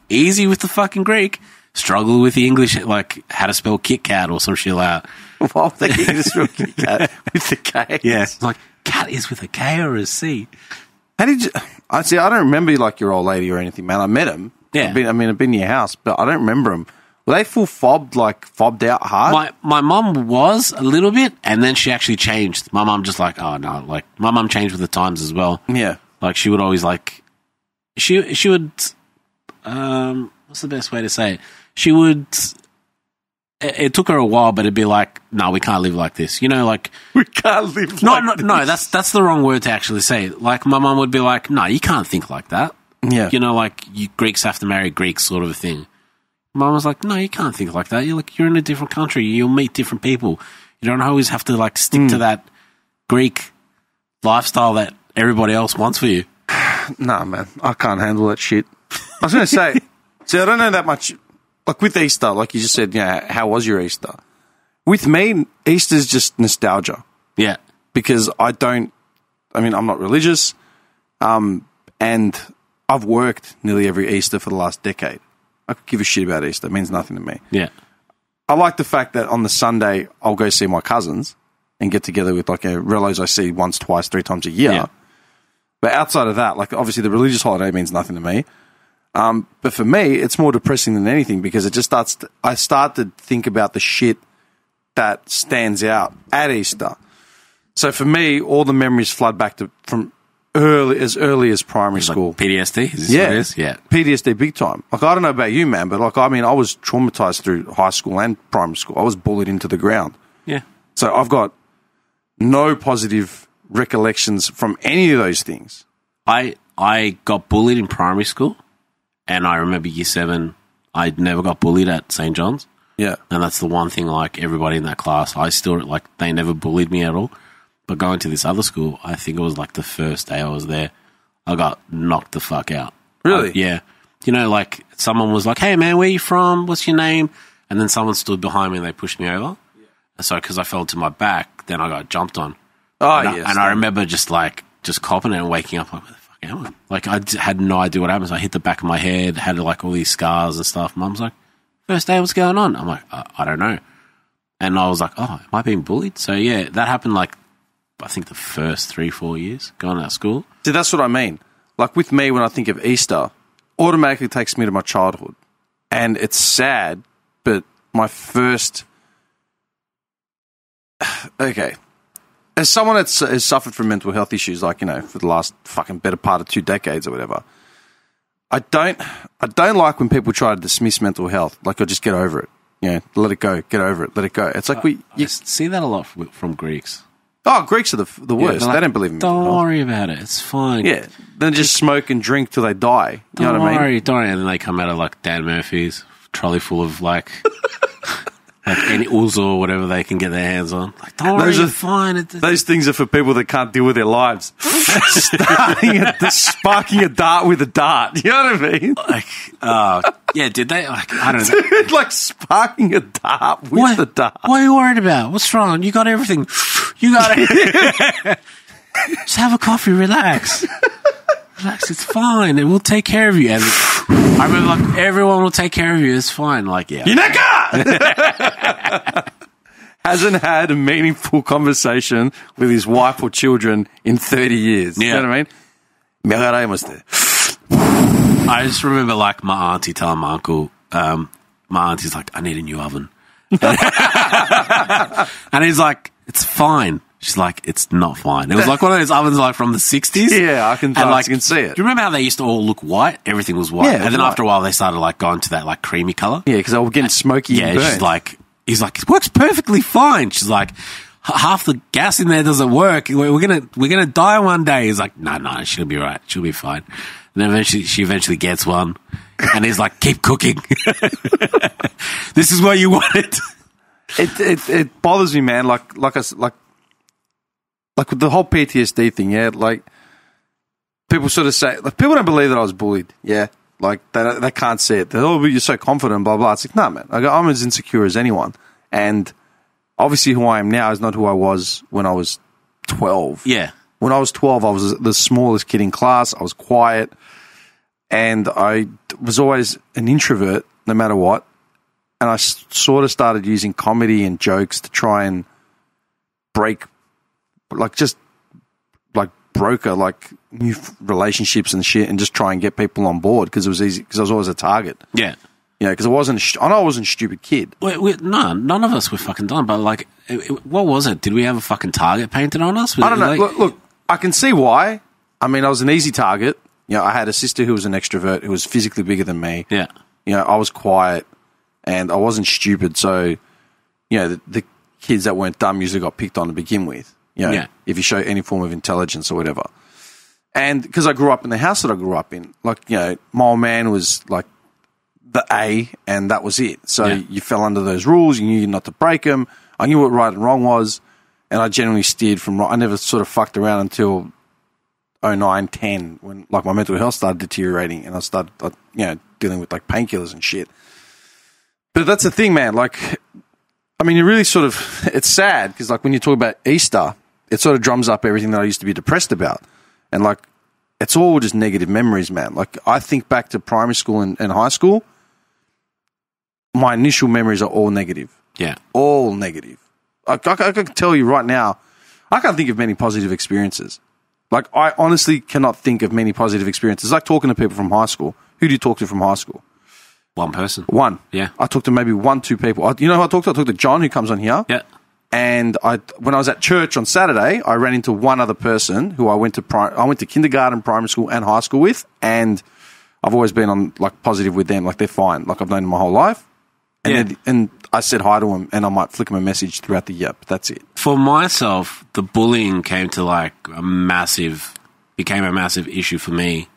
easy with the fucking Greek... Struggle with the English, like how to spell Kit Kat or some shit like that. Well, they can spell Kit Kat with the K. Yeah, it's like cat is with a K or a C. How did you? I don't remember like your old lady or anything, man. I met him. Yeah, I've been in your house, but I don't remember him. Were they full fobbed out hard? My mum was a little bit, and then she actually changed. My mum just like, oh no, like my mum changed with the times as well. Yeah, like she would always like, she would. What's the best way to say it? She would. It took her a while, but it'd be like, no, we can't live like this. You know, like we can't live. No. That's the wrong word to actually say. Like my mum would be like, no, you can't think like that. Yeah, you know, like you Greeks have to marry Greeks, sort of a thing. Mum was like, no, you can't think like that. You're in a different country. You'll meet different people. You don't always have to like stick to that Greek lifestyle that everybody else wants for you. Nah, man, I can't handle that shit. I was going to say, see, I don't know that much. Like with Easter, like you just said, how was your Easter? With me, Easter's just nostalgia. Yeah. Because I'm not religious, and I've worked nearly every Easter for the last decade. I could give a shit about Easter. It means nothing to me. Yeah. I like the fact that on the Sunday, I'll go see my cousins and get together with like relos I see once, twice, 3 times a year. Yeah. But outside of that, like obviously the religious holiday means nothing to me. But for me, it's more depressing than anything because it just I start to think about the shit that stands out at Easter. So for me, all the memories flood back to from early as primary school. Like PTSD? Is this what it is? Yeah. PTSD big time. Like, I don't know about you, man, but like, I was traumatized through high school and primary school. I was bullied into the ground. Yeah. So I've got no positive recollections from any of those things. I got bullied in primary school. And I remember year 7, I never got bullied at St. John's. Yeah. And that's the one thing, like, everybody in that class, I still, like, they never bullied me at all. But going to this other school, I think it was, like, the first day I was there, I got knocked the fuck out. Really? Yeah. You know, like, someone was like, hey, man, where you from? What's your name? And then someone stood behind me and they pushed me over. Yeah. So, because I fell to my back, then I got jumped on. Oh, and yes. And I remember just copping it and waking up like, like, I had no idea what happened. So I hit the back of my head, had like all these scars and stuff. Mum's like, first day, what's going on? I'm like, I don't know. And I was like, oh, am I being bullied? So yeah, that happened like, I think the first 3-4 years going out of school. See, that's what I mean. Like with me, when I think of Easter, automatically takes me to my childhood. And it's sad, but my first... Okay. As someone that has suffered from mental health issues, like, you know, for the last fucking better part of 2 decades or whatever, I don't I don't like when people try to dismiss mental health. Like, just get over it. Yeah, let it go. Get over it. Let it go. It's like you see that a lot from Greeks. Oh, Greeks are the worst. Like, they don't believe in mental health. Don't worry about it. It's fine. Yeah. Then just smoke and drink till they die. You know what I mean? Don't worry. And then they come out of like Dan Murphy's trolley full of like any ouzo or whatever they can get their hands on. Like, don't worry, you're fine. Those things are for people that can't deal with their lives. Sparking a dart with a dart. You know what I mean? Like, yeah, did they? Like, I don't know. Dude, like sparking a dart with the dart. What are you worried about? What's wrong? You got everything. You got it. Just have a coffee. Relax. Relax. It's fine. And we'll take care of you. And I remember, like, everyone will take care of you. It's fine. Like, yeah. Yuneka! Hasn't had a meaningful conversation with his wife or children in 30 years. Yeah. You know what I mean? I just remember, like, my auntie telling my uncle, my auntie's like, I need a new oven. And he's like, it's fine. She's like, it's not fine. It was like one of those ovens like from the 60s. Yeah, I can see it. Do you remember how they used to all look white? Everything was white. Yeah, and then after a while, they started like going to that like creamy color. Yeah, because they were getting smoky and burnt. He's like, it works perfectly fine. She's like, half the gas in there doesn't work. We're gonna die one day. He's like, no, she'll be right. She'll be fine. And then she eventually gets one. And he's like, keep cooking. This is what you wanted. It bothers me, man. Like with the whole PTSD thing, yeah. Like people sort of say, like people don't believe that I was bullied, yeah. Like they can't see it. They're, oh, but you're so confident, blah blah. It's like, no, man. I'm as insecure as anyone, and obviously who I am now is not who I was when I was 12. Yeah. When I was 12, I was the smallest kid in class. I was quiet, and I was always an introvert, no matter what. And I sort of started using comedy and jokes to try and break, broker new relationships and shit, and just try and get people on board because it was easy, because I was always a target. Yeah. You know, because I know I wasn't a stupid kid. No, none of us were fucking done. But like, what was it? Did we have a fucking target painted on us? I don't know. Look, I can see why. I mean, I was an easy target. You know, I had a sister who was an extrovert who was physically bigger than me. Yeah. You know, I was quiet and I wasn't stupid. So, you know, the kids that weren't dumb usually got picked on to begin with. You know, if you show any form of intelligence or whatever. And because I grew up in the house that I grew up in, like, you know, my old man was like the A, and that was it. So you fell under those rules. You knew not to break them. I knew what right and wrong was, and I generally steered from right. I never sort of fucked around until 09, 10, when like my mental health started deteriorating, and I started, dealing with like painkillers and shit. But that's the thing, man. Like, I mean, it really sort of, it's sad because like when you talk about Easter, it sort of drums up everything that I used to be depressed about. And like, it's all just negative memories, man. Like, I think back to primary school and high school, my initial memories are all negative. Yeah. All negative. I can tell you right now, I can't think of many positive experiences. Like, I honestly cannot think of many positive experiences. Like talking to people from high school. Who do you talk to from high school? One person. One. Yeah. I talked to maybe 1-2 people. You know who I talked to? I talked to John, who comes on here. Yeah. And when I was at church on Saturday, I ran into one other person who I went to kindergarten, primary school, and high school with, and I've always been on like positive with them. Like, they're fine. Like, I've known them my whole life. And and I said hi to them, and I might flick them a message throughout the year, but that's it. For myself, the bullying became a massive issue for me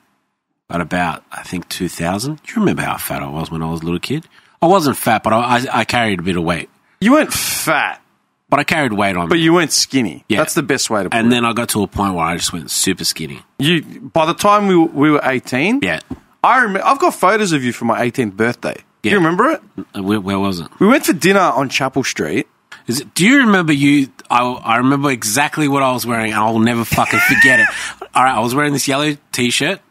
at about, I think, 2000. Do you remember how fat I was when I was a little kid? I wasn't fat, but I carried a bit of weight. You weren't fat. But I carried weight on me. But you weren't skinny. Yeah. That's the best way to put it. And then I got to a point where I just went super skinny. By the time we were 18, yeah, I remember. I've got photos of you for my 18th birthday. Do you remember it? Where was it? We went for dinner on Chapel Street. Do you remember you? I remember exactly what I was wearing, and I'll never fucking forget it. All right, I was wearing this yellow T-shirt,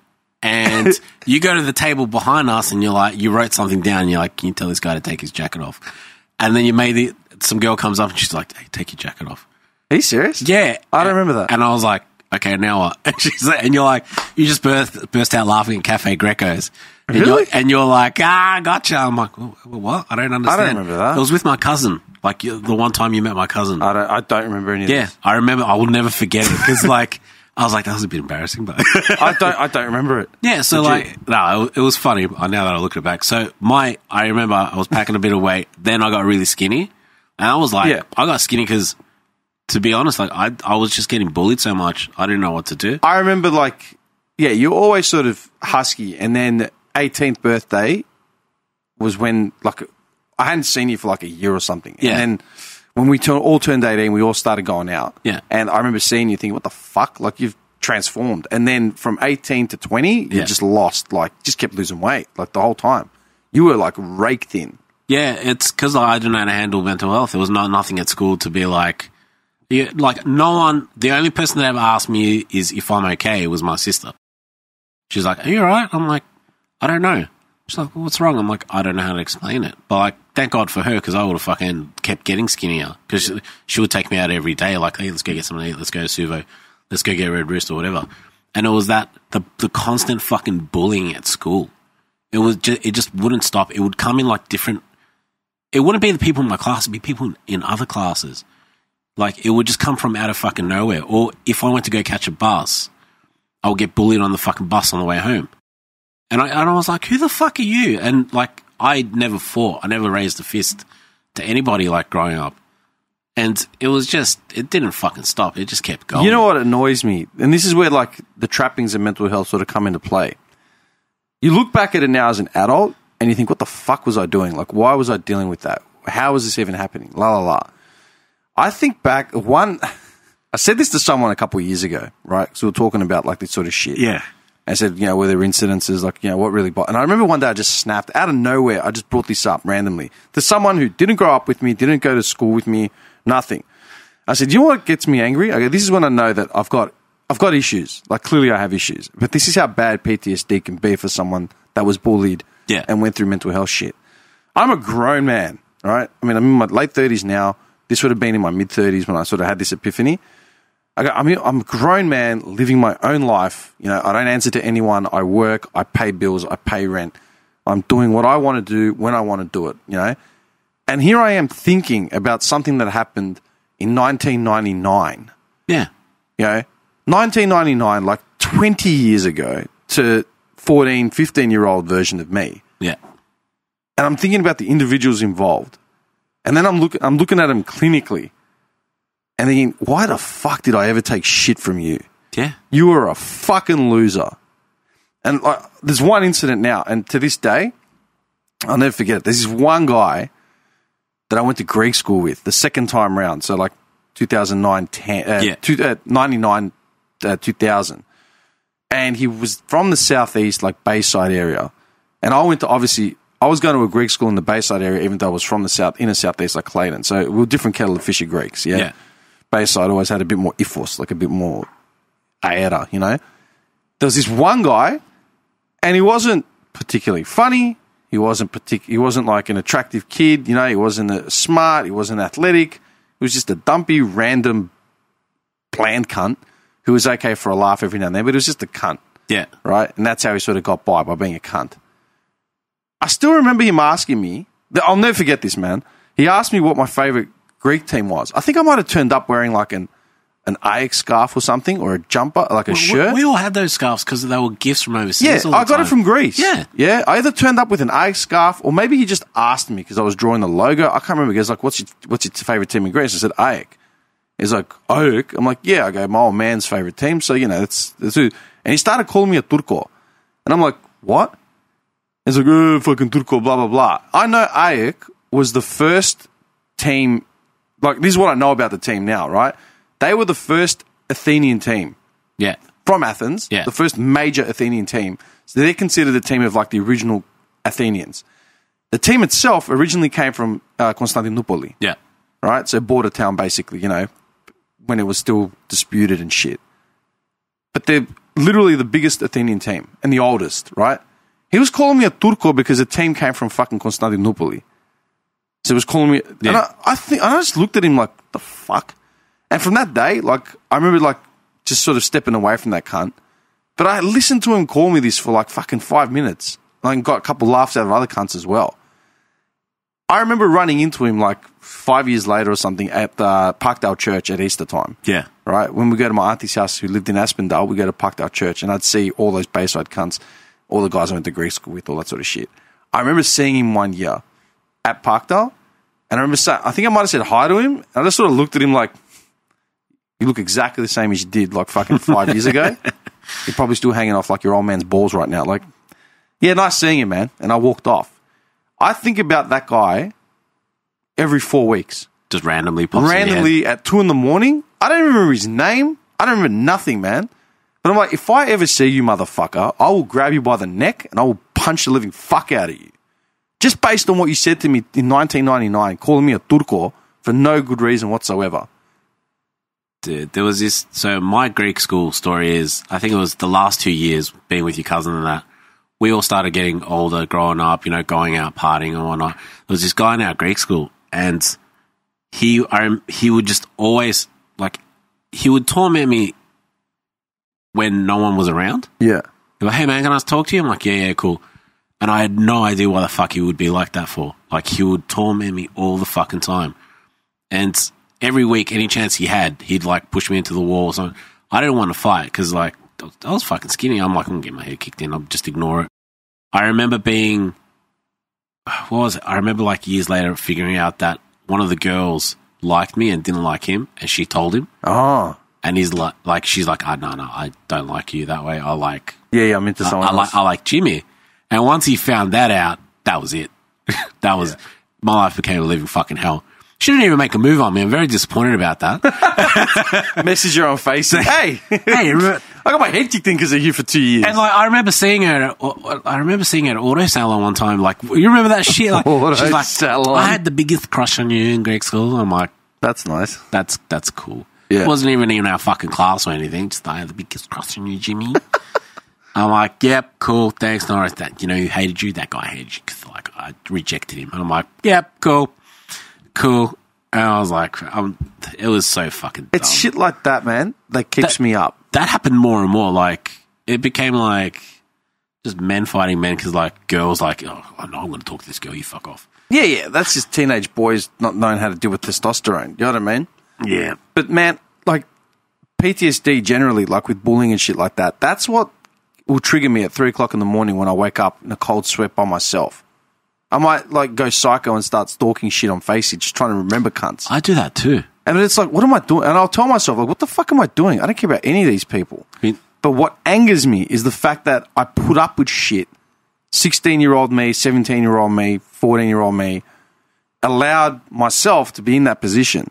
and you go to the table behind us, and you wrote something down, and you're like, can you tell this guy to take his jacket off? And then some girl comes up and she's like, hey, take your jacket off. Are you serious? Yeah. I don't remember that. And I was like, okay, now what? And you're like, you just burst out laughing at Cafe Greco's. And Really? You're like, gotcha. I'm like, what? I don't understand. I don't remember that. It was with my cousin. Like, the one time you met my cousin. I don't remember any of this. Yeah, I remember. I will never forget it because, like, I was like, that was a bit embarrassing, but I don't remember it. yeah. So it was funny. Now that I look at it back, so I remember I was packing a bit of weight. Then I got really skinny, and I was like, I got skinny because, to be honest, like I was just getting bullied so much, I didn't know what to do. I remember, like, you're always sort of husky, and then 18th birthday was when, like, I hadn't seen you for like a year or something. Yeah. And then when we all turned 18, we all started going out. Yeah. And I remember seeing you thinking, what the fuck? Like, you've transformed. And then from 18 to 20, you just lost, like, just kept losing weight, like, the whole time. You were, like, rake thin. Yeah, it's because I didn't know how to handle mental health. There was nothing at school to be like, no one, the only person that ever asked me is if I'm okay was my sister. She's like, are you all right? I'm like, I don't know. She's like, what's wrong? I'm like, I don't know how to explain it. But, like, thank God for her, because I would have fucking kept getting skinnier. Because she would take me out every day, like, hey, let's go get something to eat. Let's go to Suvo. Let's go get Red Rooster or whatever. And it was that, the constant fucking bullying at school. It just wouldn't stop. It would come in, like, different. It wouldn't be the people in my class. It'd be people in other classes. Like, it would just come from out of fucking nowhere. Or if I went to go catch a bus, I would get bullied on the fucking bus on the way home. And I was like, who the fuck are you? And, like, I never fought. I never raised a fist to anybody, like, growing up. And it was just, it didn't fucking stop. It just kept going. You know what annoys me? And this is where, like, the trappings of mental health sort of come into play. You look back at it now as an adult and you think, what the fuck was I doing? Like, why was I dealing with that? How was this even happening? La, la, la. I think back, I said this to someone a couple of years ago, right? So we were talking about, like, this sort of shit. Yeah. I said, were there incidences, like, what really... And I remember one day I just snapped. Out of nowhere, I just brought this up randomly to someone who didn't grow up with me, didn't go to school with me, nothing. I said, you know what gets me angry? I go, this is when I know that I've got issues. Like, clearly I have issues. But this is how bad PTSD can be for someone that was bullied and went through mental health shit. I'm a grown man, all right? I mean, I'm in my late 30s now. This would have been in my mid-30s when I sort of had this epiphany. I'm a grown man living my own life. I don't answer to anyone. I work. I pay bills. I pay rent. I'm doing what I want to do when I want to do it, And here I am thinking about something that happened in 1999. Yeah. 1999, like 20 years ago, to 14, 15-year-old version of me. Yeah. And I'm thinking about the individuals involved. And then I'm looking at them clinically. And thinking, why the fuck did I ever take shit from you? Yeah. You were a fucking loser. And there's one incident now, and to this day, I'll never forget it. There's this one guy that I went to Greek school with the second time round, so like 2009, 99, 2000. And he was from the southeast, like Bayside area. And I went to, obviously, I was going to a Greek school in the Bayside area, even though I was from the inner southeast, like Clayton. So we were different kettle of fish of Greeks, yeah? Bayside always had a bit more ethos, like a bit more aera, There was this one guy, and he wasn't particularly funny. He wasn't like an attractive kid, He wasn't smart. He wasn't athletic. He was just a dumpy, random, bland cunt who was okay for a laugh every now and then, but he was just a cunt. Yeah. Right? And that's how he sort of got by being a cunt. I still remember him asking me, I'll never forget this, man. He asked me what my favorite Greek team was. I think I might have turned up wearing like an Ajax scarf or something, or a jumper, like a shirt. We all had those scarves because they were gifts from overseas. Yeah, I got it from Greece. Yeah. Yeah, I either turned up with an Ajax scarf, or maybe he just asked me because I was drawing the logo. I can't remember. He goes like, what's your favorite team in Greece? I said, Ajax. He's like, Ajax? I'm like, yeah. I go, my old man's favorite team. So, that's who. And he started calling me a Turco. And I'm like, what? He's like, oh, fucking Turco, blah, blah, blah. I know Ajax was the first team. Like, this is what I know about the team now, right? They were the first Athenian team. Yeah. From Athens. Yeah. The first major Athenian team. So they're considered a team of, like, the original Athenians. The team itself originally came from Constantinople. Yeah. Right? So border town, basically, when it was still disputed and shit. But they're literally the biggest Athenian team and the oldest, right? He was calling me a Turco because the team came from fucking Constantinople. So he was calling me... Yeah. And I just looked at him like, the fuck? And from that day, like, I remember, like, just sort of stepping away from that cunt. But I listened to him call me this for, like, fucking 5 minutes. And got a couple laughs out of other cunts as well. I remember running into him like 5 years later or something at Parkdale Church at Easter time. Yeah. Right? When we go to my auntie's house who lived in Aspendale, we go to Parkdale Church and I'd see all those Bayside cunts, all the guys I went to Greek school with, all that sort of shit. I remember seeing him one year at Parkdale and I remember saying, I think I might have said hi to him and I just sort of looked at him like, you look exactly the same as you did like fucking 5 years ago. You're probably still hanging off like your old man's balls right now. Like, yeah, nice seeing you, man. And I walked off. I think about that guy every 4 weeks. Just randomly pops in your head. Randomly at 2 a.m. I don't remember his name. I don't remember nothing, man. But I'm like, if I ever see you, motherfucker, I will grab you by the neck and I will punch the living fuck out of you. Just based on what you said to me in 1999, calling me a turco for no good reason whatsoever. Dude, there was this... So my Greek school story is, I think it was the last 2 years being with your cousin and that, we all started getting older, growing up, you know, going out, partying and whatnot. There was this guy in our Greek school, and he would just always, like, he would torment me when no one was around. Yeah. He'd be like, hey, man, can I talk to you? I'm like, yeah, cool. And I had no idea why the fuck he would be like that for. Like, he would torment me all the fucking time. And every week, any chance he had, he'd, like, push me into the wall or something. I didn't want to fight because, like, I was fucking skinny. I'm like, I'm going to get my head kicked in. I'll just ignore it. I remember being... What was it? I remember, like, years later figuring out that one of the girls liked me and didn't like him, and she told him. Oh. And he's like, she's like, oh, no, I don't like you that way. I like... Yeah, I'm into someone else. I like Jimmy. And once he found that out, that was it. That was... Yeah. My life became a living fucking hell. She didn't even make a move on me. I'm very disappointed about that. Message her on Facebook. Hey, I got my head kicked in because of you for 2 years. And like, I remember seeing her at Auto Salon one time. Like, you remember that shit? Like, she's like, Salon. I had the biggest crush on you in Greek school. I'm like, that's nice. That's cool. Yeah. It wasn't even in our fucking class or anything. Just I had the biggest crush on you, Jimmy. I'm like, yep, cool, thanks, Norris. That, you know, who hated you? That guy hated you because like I rejected him. And I'm like, yep, cool. And I was like, it was so fucking dumb. It's shit like that, man, that keeps me up. That happened more and more. Like, it became like just men fighting men because, like, girls like, oh, no, I'm going to talk to this girl, you fuck off. Yeah, that's just teenage boys not knowing how to deal with testosterone. You know what I mean? Yeah. But, man, like, PTSD generally, like with bullying and shit like that, that's what will trigger me at 3 o'clock in the morning when I wake up in a cold sweat by myself. I might, like, go psycho and start stalking shit on Facey, just trying to remember cunts. I do that too. And it's like, what am I doing? And I'll tell myself, like, what the fuck am I doing? I don't care about any of these people. But what angers me is the fact that I put up with shit. 16-year-old me, 17-year-old me, 14-year-old me, allowed myself to be in that position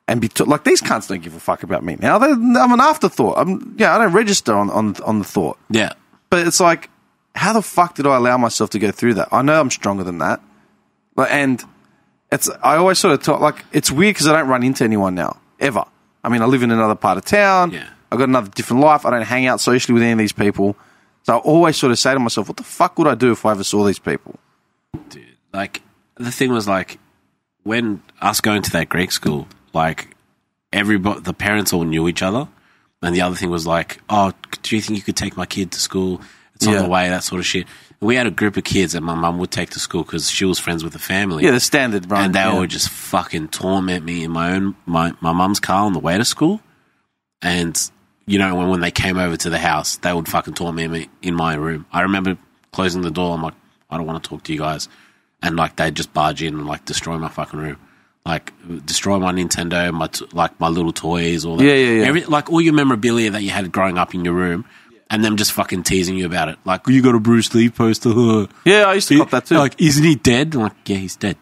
and be like, these cunts don't give a fuck about me now. I'm an afterthought. I don't register on the thought. Yeah. But it's like, how the fuck did I allow myself to go through that? I know I'm stronger than that. And I always sort of talk, like, it's weird because I don't run into anyone now, ever. I mean, I live in another part of town. Yeah. I've got another different life. I don't hang out socially with any of these people. So I always sort of say to myself, what the fuck would I do if I ever saw these people? Dude, like, the thing was, like, when us going to that Greek school, like, everybody, the parents all knew each other. And the other thing was like, oh, do you think you could take my kid to school? It's on the way, that sort of shit. We had a group of kids that my mum would take to school because she was friends with the family. Yeah, the standard, right? And they would just fucking torment me in my mum's car on the way to school. And, you know, when they came over to the house, they would fucking torment me in my room. I remember closing the door. I'm like, I don't want to talk to you guys. And, like, they'd just barge in and, like, destroy my fucking room. Like, destroy my Nintendo, my little toys, all that. Yeah. Like, all your memorabilia that you had growing up in your room. And them just fucking teasing you about it. Like, you got a Bruce Lee poster. Yeah, I used to cop that too. Like, isn't he dead? I'm like, yeah, he's dead.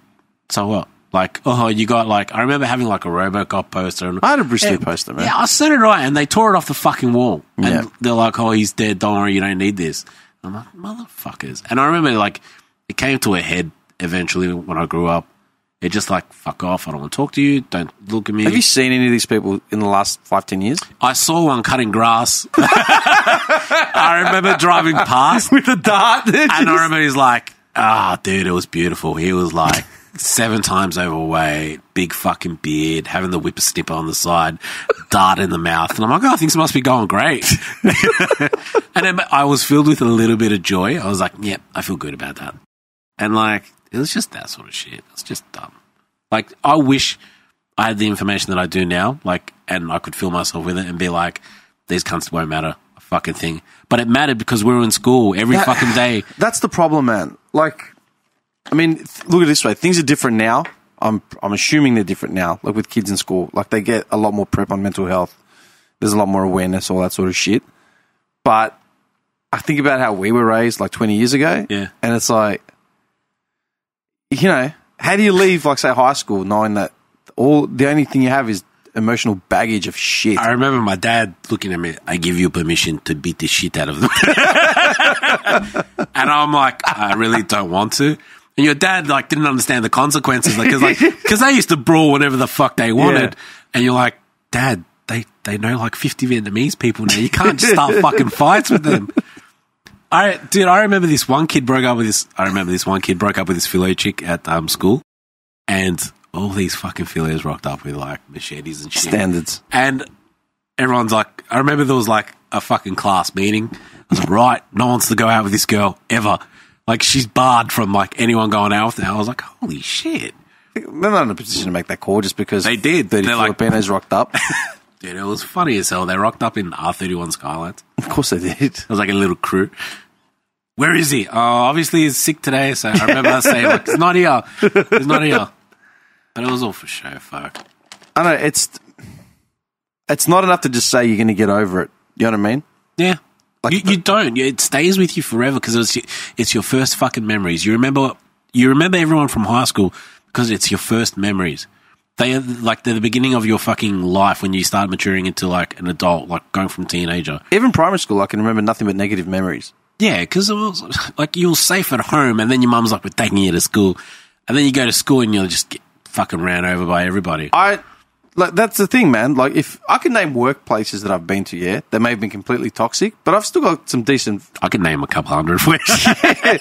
So what? Like, oh, you got, like, I remember having, like, a RoboCop poster. And, I had a Bruce Lee poster, man. Yeah, I said it right. And they tore it off the fucking wall. And Yeah. they're like, oh, he's dead. Don't worry, you don't need this. I'm like, motherfuckers. And I remember, like, it came to a head eventually when I grew up. It just like, fuck off, I don't want to talk to you, don't look at me. Have you seen any of these people in the last 5-10 years? I saw one cutting grass. I remember driving past. With a dart. And I remember he's like, dude, it was beautiful. He was like 7 times overweight, big fucking beard, having the whippersnipper on the side, dart in the mouth. And I'm like, oh, things must be going great. And then I was filled with a little bit of joy. I was like, yep, I feel good about that. And like, It was just that sort of shit. It's just dumb. Like, I wish I had the information that I do now, like, and I could fill myself with it and be like, these cunts won't matter a fucking thing. But it mattered because we were in school every fucking day. That's the problem, man. Like, I mean, look at it this way. Things are different now. I'm assuming they're different now, like with kids in school. Like, they get a lot more prep on mental health. There's a lot more awareness, all that sort of shit. But I think about how we were raised like 20 years ago. Yeah. And it's like, you know, how do you leave, like, say, high school knowing that the only thing you have is emotional baggage of shit? I remember my dad looking at me, I give you permission to beat the shit out of them. And I'm like, I really don't want to. And your dad, like, didn't understand the consequences. Because they used to brawl whenever the fuck they wanted. Yeah. And you're like, Dad, they know like 50 Vietnamese people now. You can't just start fucking fights with them. I remember this one kid broke up with this philo chick at school. And all these fucking philos rocked up with like machetes and shit. Standards. And everyone's like, I remember there was like a fucking class meeting. I was like, right, no one wants to go out with this girl ever. Like, she's barred from like anyone going out with her. I was like, holy shit. They're not in a position to make that call just because they did. 30 Filipinos rocked up. Dude, it was funny as hell. They rocked up in R31 Skylands. Of course they did. It was like a little crew. Where is he? Oh, obviously he's sick today. So I remember us saying, like, he's not here. He's not here. But it was all for show, fuck. I know, it's not enough to just say you're going to get over it. You know what I mean? Yeah. Like, you don't. It stays with you forever because it's your first fucking memories. You remember everyone from high school because it's your first memories. They're the beginning of your fucking life when you start maturing into like an adult, like going from teenager. Even primary school, I can remember nothing but negative memories. Yeah, because it was like you were safe at home, and then your mum's like, "We're taking you to school," and then you go to school and you'll just get fucking ran over by everybody. That's the thing, man. Like, if I can name workplaces that I've been to, yeah, they may have been completely toxic, but I've still got some decent. I can name a couple hundred for you.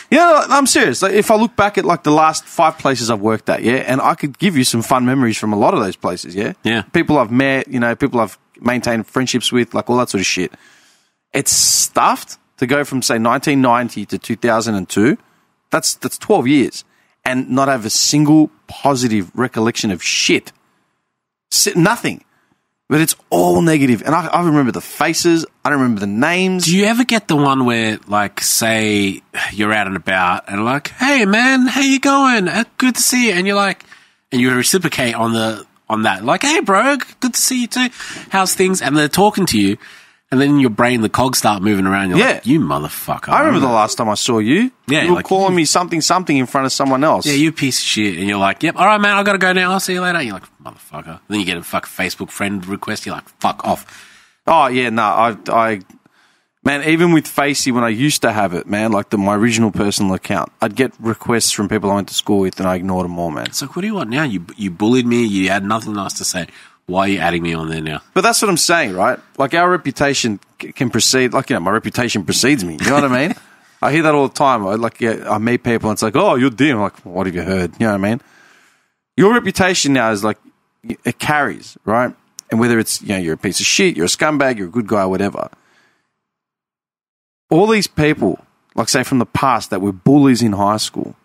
Yeah, I'm serious. Like, if I look back at like the last 5 places I've worked at, yeah, and I could give you some fun memories from a lot of those places, yeah. Yeah. People I've met, you know, people I've maintained friendships with, like all that sort of shit. It's stuffed to go from say 1990 to 2002. That's 12 years, and not have a single positive recollection of shit. Nothing. But it's all negative. And I remember the faces. I don't remember the names. Do you ever get the one where, like, say you're out and about and like, hey, man, how you going? Good to see you. And you're like, and you reciprocate on that. Like, hey, bro, good to see you too. How's things? And they're talking to you. And then in your brain, the cogs start moving around. You're like, you motherfucker. I remember the last time I saw you. Yeah. You were calling me something in front of someone else. Yeah, you piece of shit. And you're like, yep, all right, man, I got to go now. I'll see you later. And you're like, motherfucker. Then you get a fucking Facebook friend request. You're like, fuck off. Oh, yeah, no. Man, even with Facey, when I used to have it, man, like my original personal account, I'd get requests from people I went to school with and I ignored them all, man. It's like, what do you want now? You bullied me. You had nothing nice to say. Why are you adding me on there now? But that's what I'm saying, right? Like, our reputation can precede, like, you know, my reputation precedes me. You know what I mean? I hear that all the time. I meet people and it's like, oh, you're dim. I'm like, what have you heard? You know what I mean? Your reputation now is like, it carries, right? And whether it's, you know, you're a piece of shit, you're a scumbag, you're a good guy, whatever. All these people, like, say, from the past that were bullies in high school,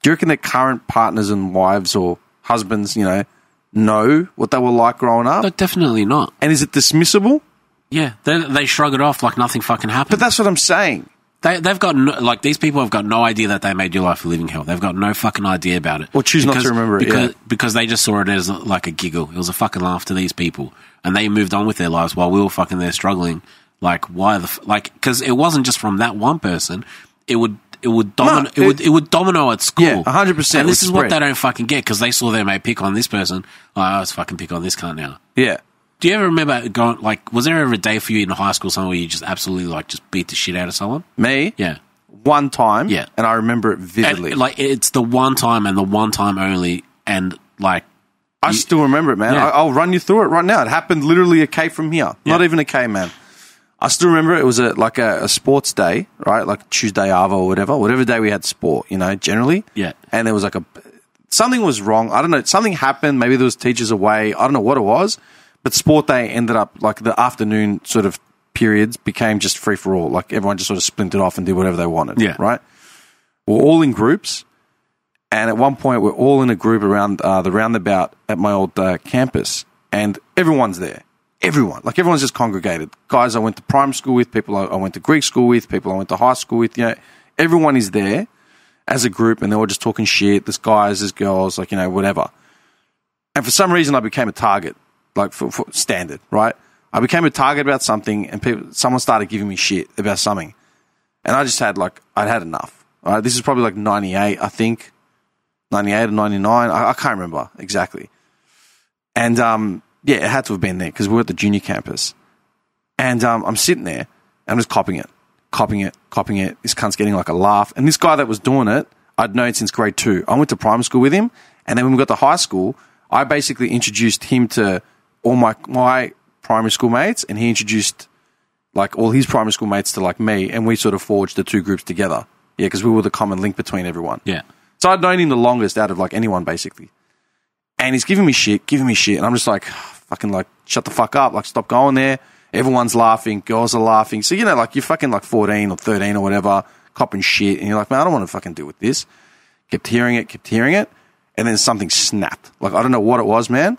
do you reckon their current partners and wives or husbands, you know what they were like growing up? No, definitely not. And is it dismissible? Yeah, they shrug it off like nothing fucking happened. But that's what I'm saying. They've got these people have got no idea that they made your life a living hell. They've got no fucking idea about it. Or choose not to remember it, because they just saw it as like a giggle. It was a fucking laugh to these people, and they moved on with their lives while we were fucking there struggling. Like, why because it wasn't just from that one person. It would domino at school. Yeah, 100%. And this is what they don't fucking get because they saw their mate pick on this person. Oh, let's fucking pick on this cunt now. Yeah. Do you ever remember going, like, was there ever a day for you in high school somewhere where you just absolutely, like, just beat the shit out of someone? Me? Yeah. One time. Yeah. And I remember it vividly. And, like, it's the one time and the one time only. And, like, I still remember it, man. Yeah. I'll run you through it right now. It happened literally a K from here. Yeah. Not even a K, man. I still remember it was a sports day, right? Like Tuesday Arvo or whatever day we had sport, you know, generally. Yeah. And there was like something was wrong. I don't know. Something happened. Maybe there was teachers away. I don't know what it was. But sport day ended up, like, the afternoon sort of periods became just free for all. Like, everyone just sort of splintered off and did whatever they wanted. Yeah. Right? We're all in groups. And at one point, we're all in a group around the roundabout at my old campus, and everyone's there. Everyone. Like, everyone's just congregated. Guys I went to primary school with, people I went to Greek school with, people I went to high school with, everyone is there as a group, and they're all just talking shit. There's guys, there's girls, like, whatever. And for some reason, I became a target, like, for standard, right? I became a target about something, and someone started giving me shit about something. And I just had, I'd had enough. All right? This is probably, 98, I think. 98 or 99. I can't remember exactly. And, it had to have been there because we were at the junior campus. And I'm sitting there, and I'm just copying it. This cunt's getting, a laugh. And this guy that was doing it, I'd known since grade 2. I went to primary school with him, and then when we got to high school, I basically introduced him to all my primary school mates, and he introduced all his primary school mates to me, and we sort of forged the two groups together. Yeah, because we were the common link between everyone. Yeah. So I'd known him the longest out of anyone basically. And he's giving me shit, and I'm just fucking shut the fuck up, stop going there. Everyone's laughing, girls are laughing. So, you're fucking 14 or 13 or whatever, copping shit, and you're like, man, I don't want to fucking deal with this. Kept hearing it, and then something snapped. I don't know what it was, man.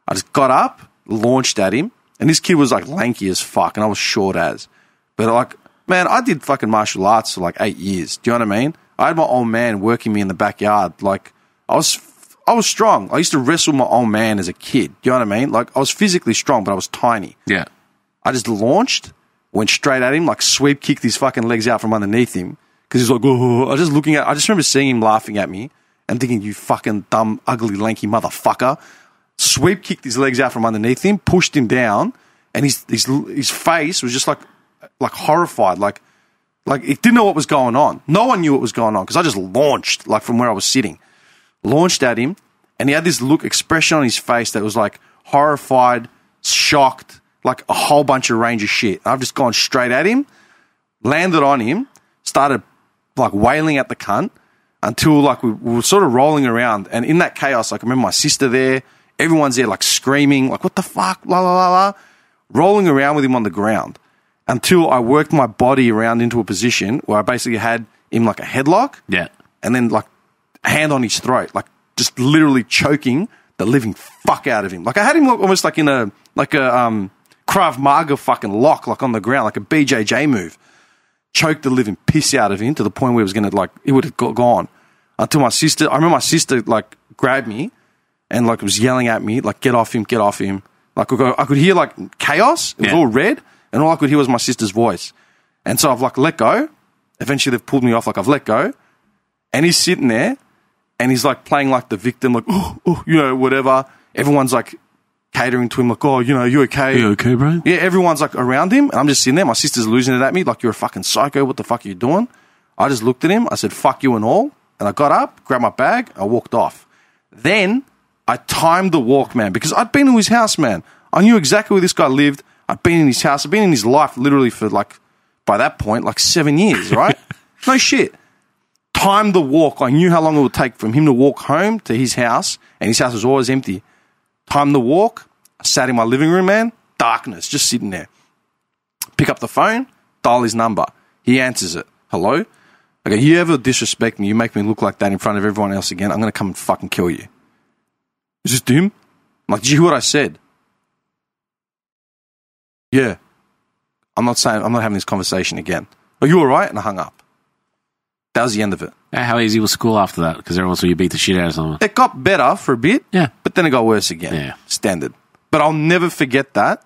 I just got up, launched at him, and this kid was lanky as fuck, and I was short as. But man, I did fucking martial arts for 8 years. Do you know what I mean? I had my old man working me in the backyard. I was strong. I used to wrestle my old man as a kid. Do you know what I mean? I was physically strong, but I was tiny. Yeah. I just launched, went straight at him, sweep kicked his fucking legs out from underneath him. Because he's oh. I just remember seeing him laughing at me and thinking, you fucking dumb, ugly, lanky motherfucker. Sweep kicked his legs out from underneath him, pushed him down, and his face was just horrified. It didn't know what was going on. No one knew what was going on because I just launched, from where I was sitting. Launched at him, and he had this expression on his face that was horrified, shocked, a whole bunch of range of shit. I've just gone straight at him, landed on him, started wailing at the cunt until we were sort of rolling around. And in that chaos, I remember my sister there, everyone's there screaming, what the fuck, blah, blah, blah, blah, rolling around with him on the ground until I worked my body around into a position where I basically had him a headlock. Yeah. And then hand on his throat, just literally choking the living fuck out of him. I had him almost in a Krav Maga fucking lock, on the ground, like a BJJ move. Choked the living piss out of him to the point where it was going to, it would have gone. Until I remember my sister, grabbed me and, was yelling at me, get off him, get off him. I could hear, chaos. It was all red, and all I could hear was my sister's voice. And so I've, let go. Eventually they've pulled me off, I've let go. And he's sitting there, and he's playing the victim, whatever. Everyone's catering to him, you okay? You okay, bro? Yeah, everyone's around him, and I'm just sitting there. My sister's losing it at me, you're a fucking psycho. What the fuck are you doing? I just looked at him. I said, fuck you and all. And I got up, grabbed my bag, I walked off. Then I timed the walk, man, because I'd been to his house, man. I knew exactly where this guy lived. I'd been in his house. I'd been in his life literally for by that point, 7 years, right? No shit. Timed the walk. I knew how long it would take from him to walk home to his house, and his house was always empty. Timed the walk. I sat in my living room, man. Darkness, just sitting there. Pick up the phone, dial his number. He answers it. Hello? I go, you ever disrespect me, you make me look like that in front of everyone else again, I'm going to come and fucking kill you. Is this him? I'm did you hear what I said? Yeah. I'm not having this conversation again. Are you all right? And I hung up. That was the end of it. How easy was school after that? Because everyone saw you beat the shit out of someone. It got better for a bit. Yeah. But then it got worse again. Yeah. Standard. But I'll never forget that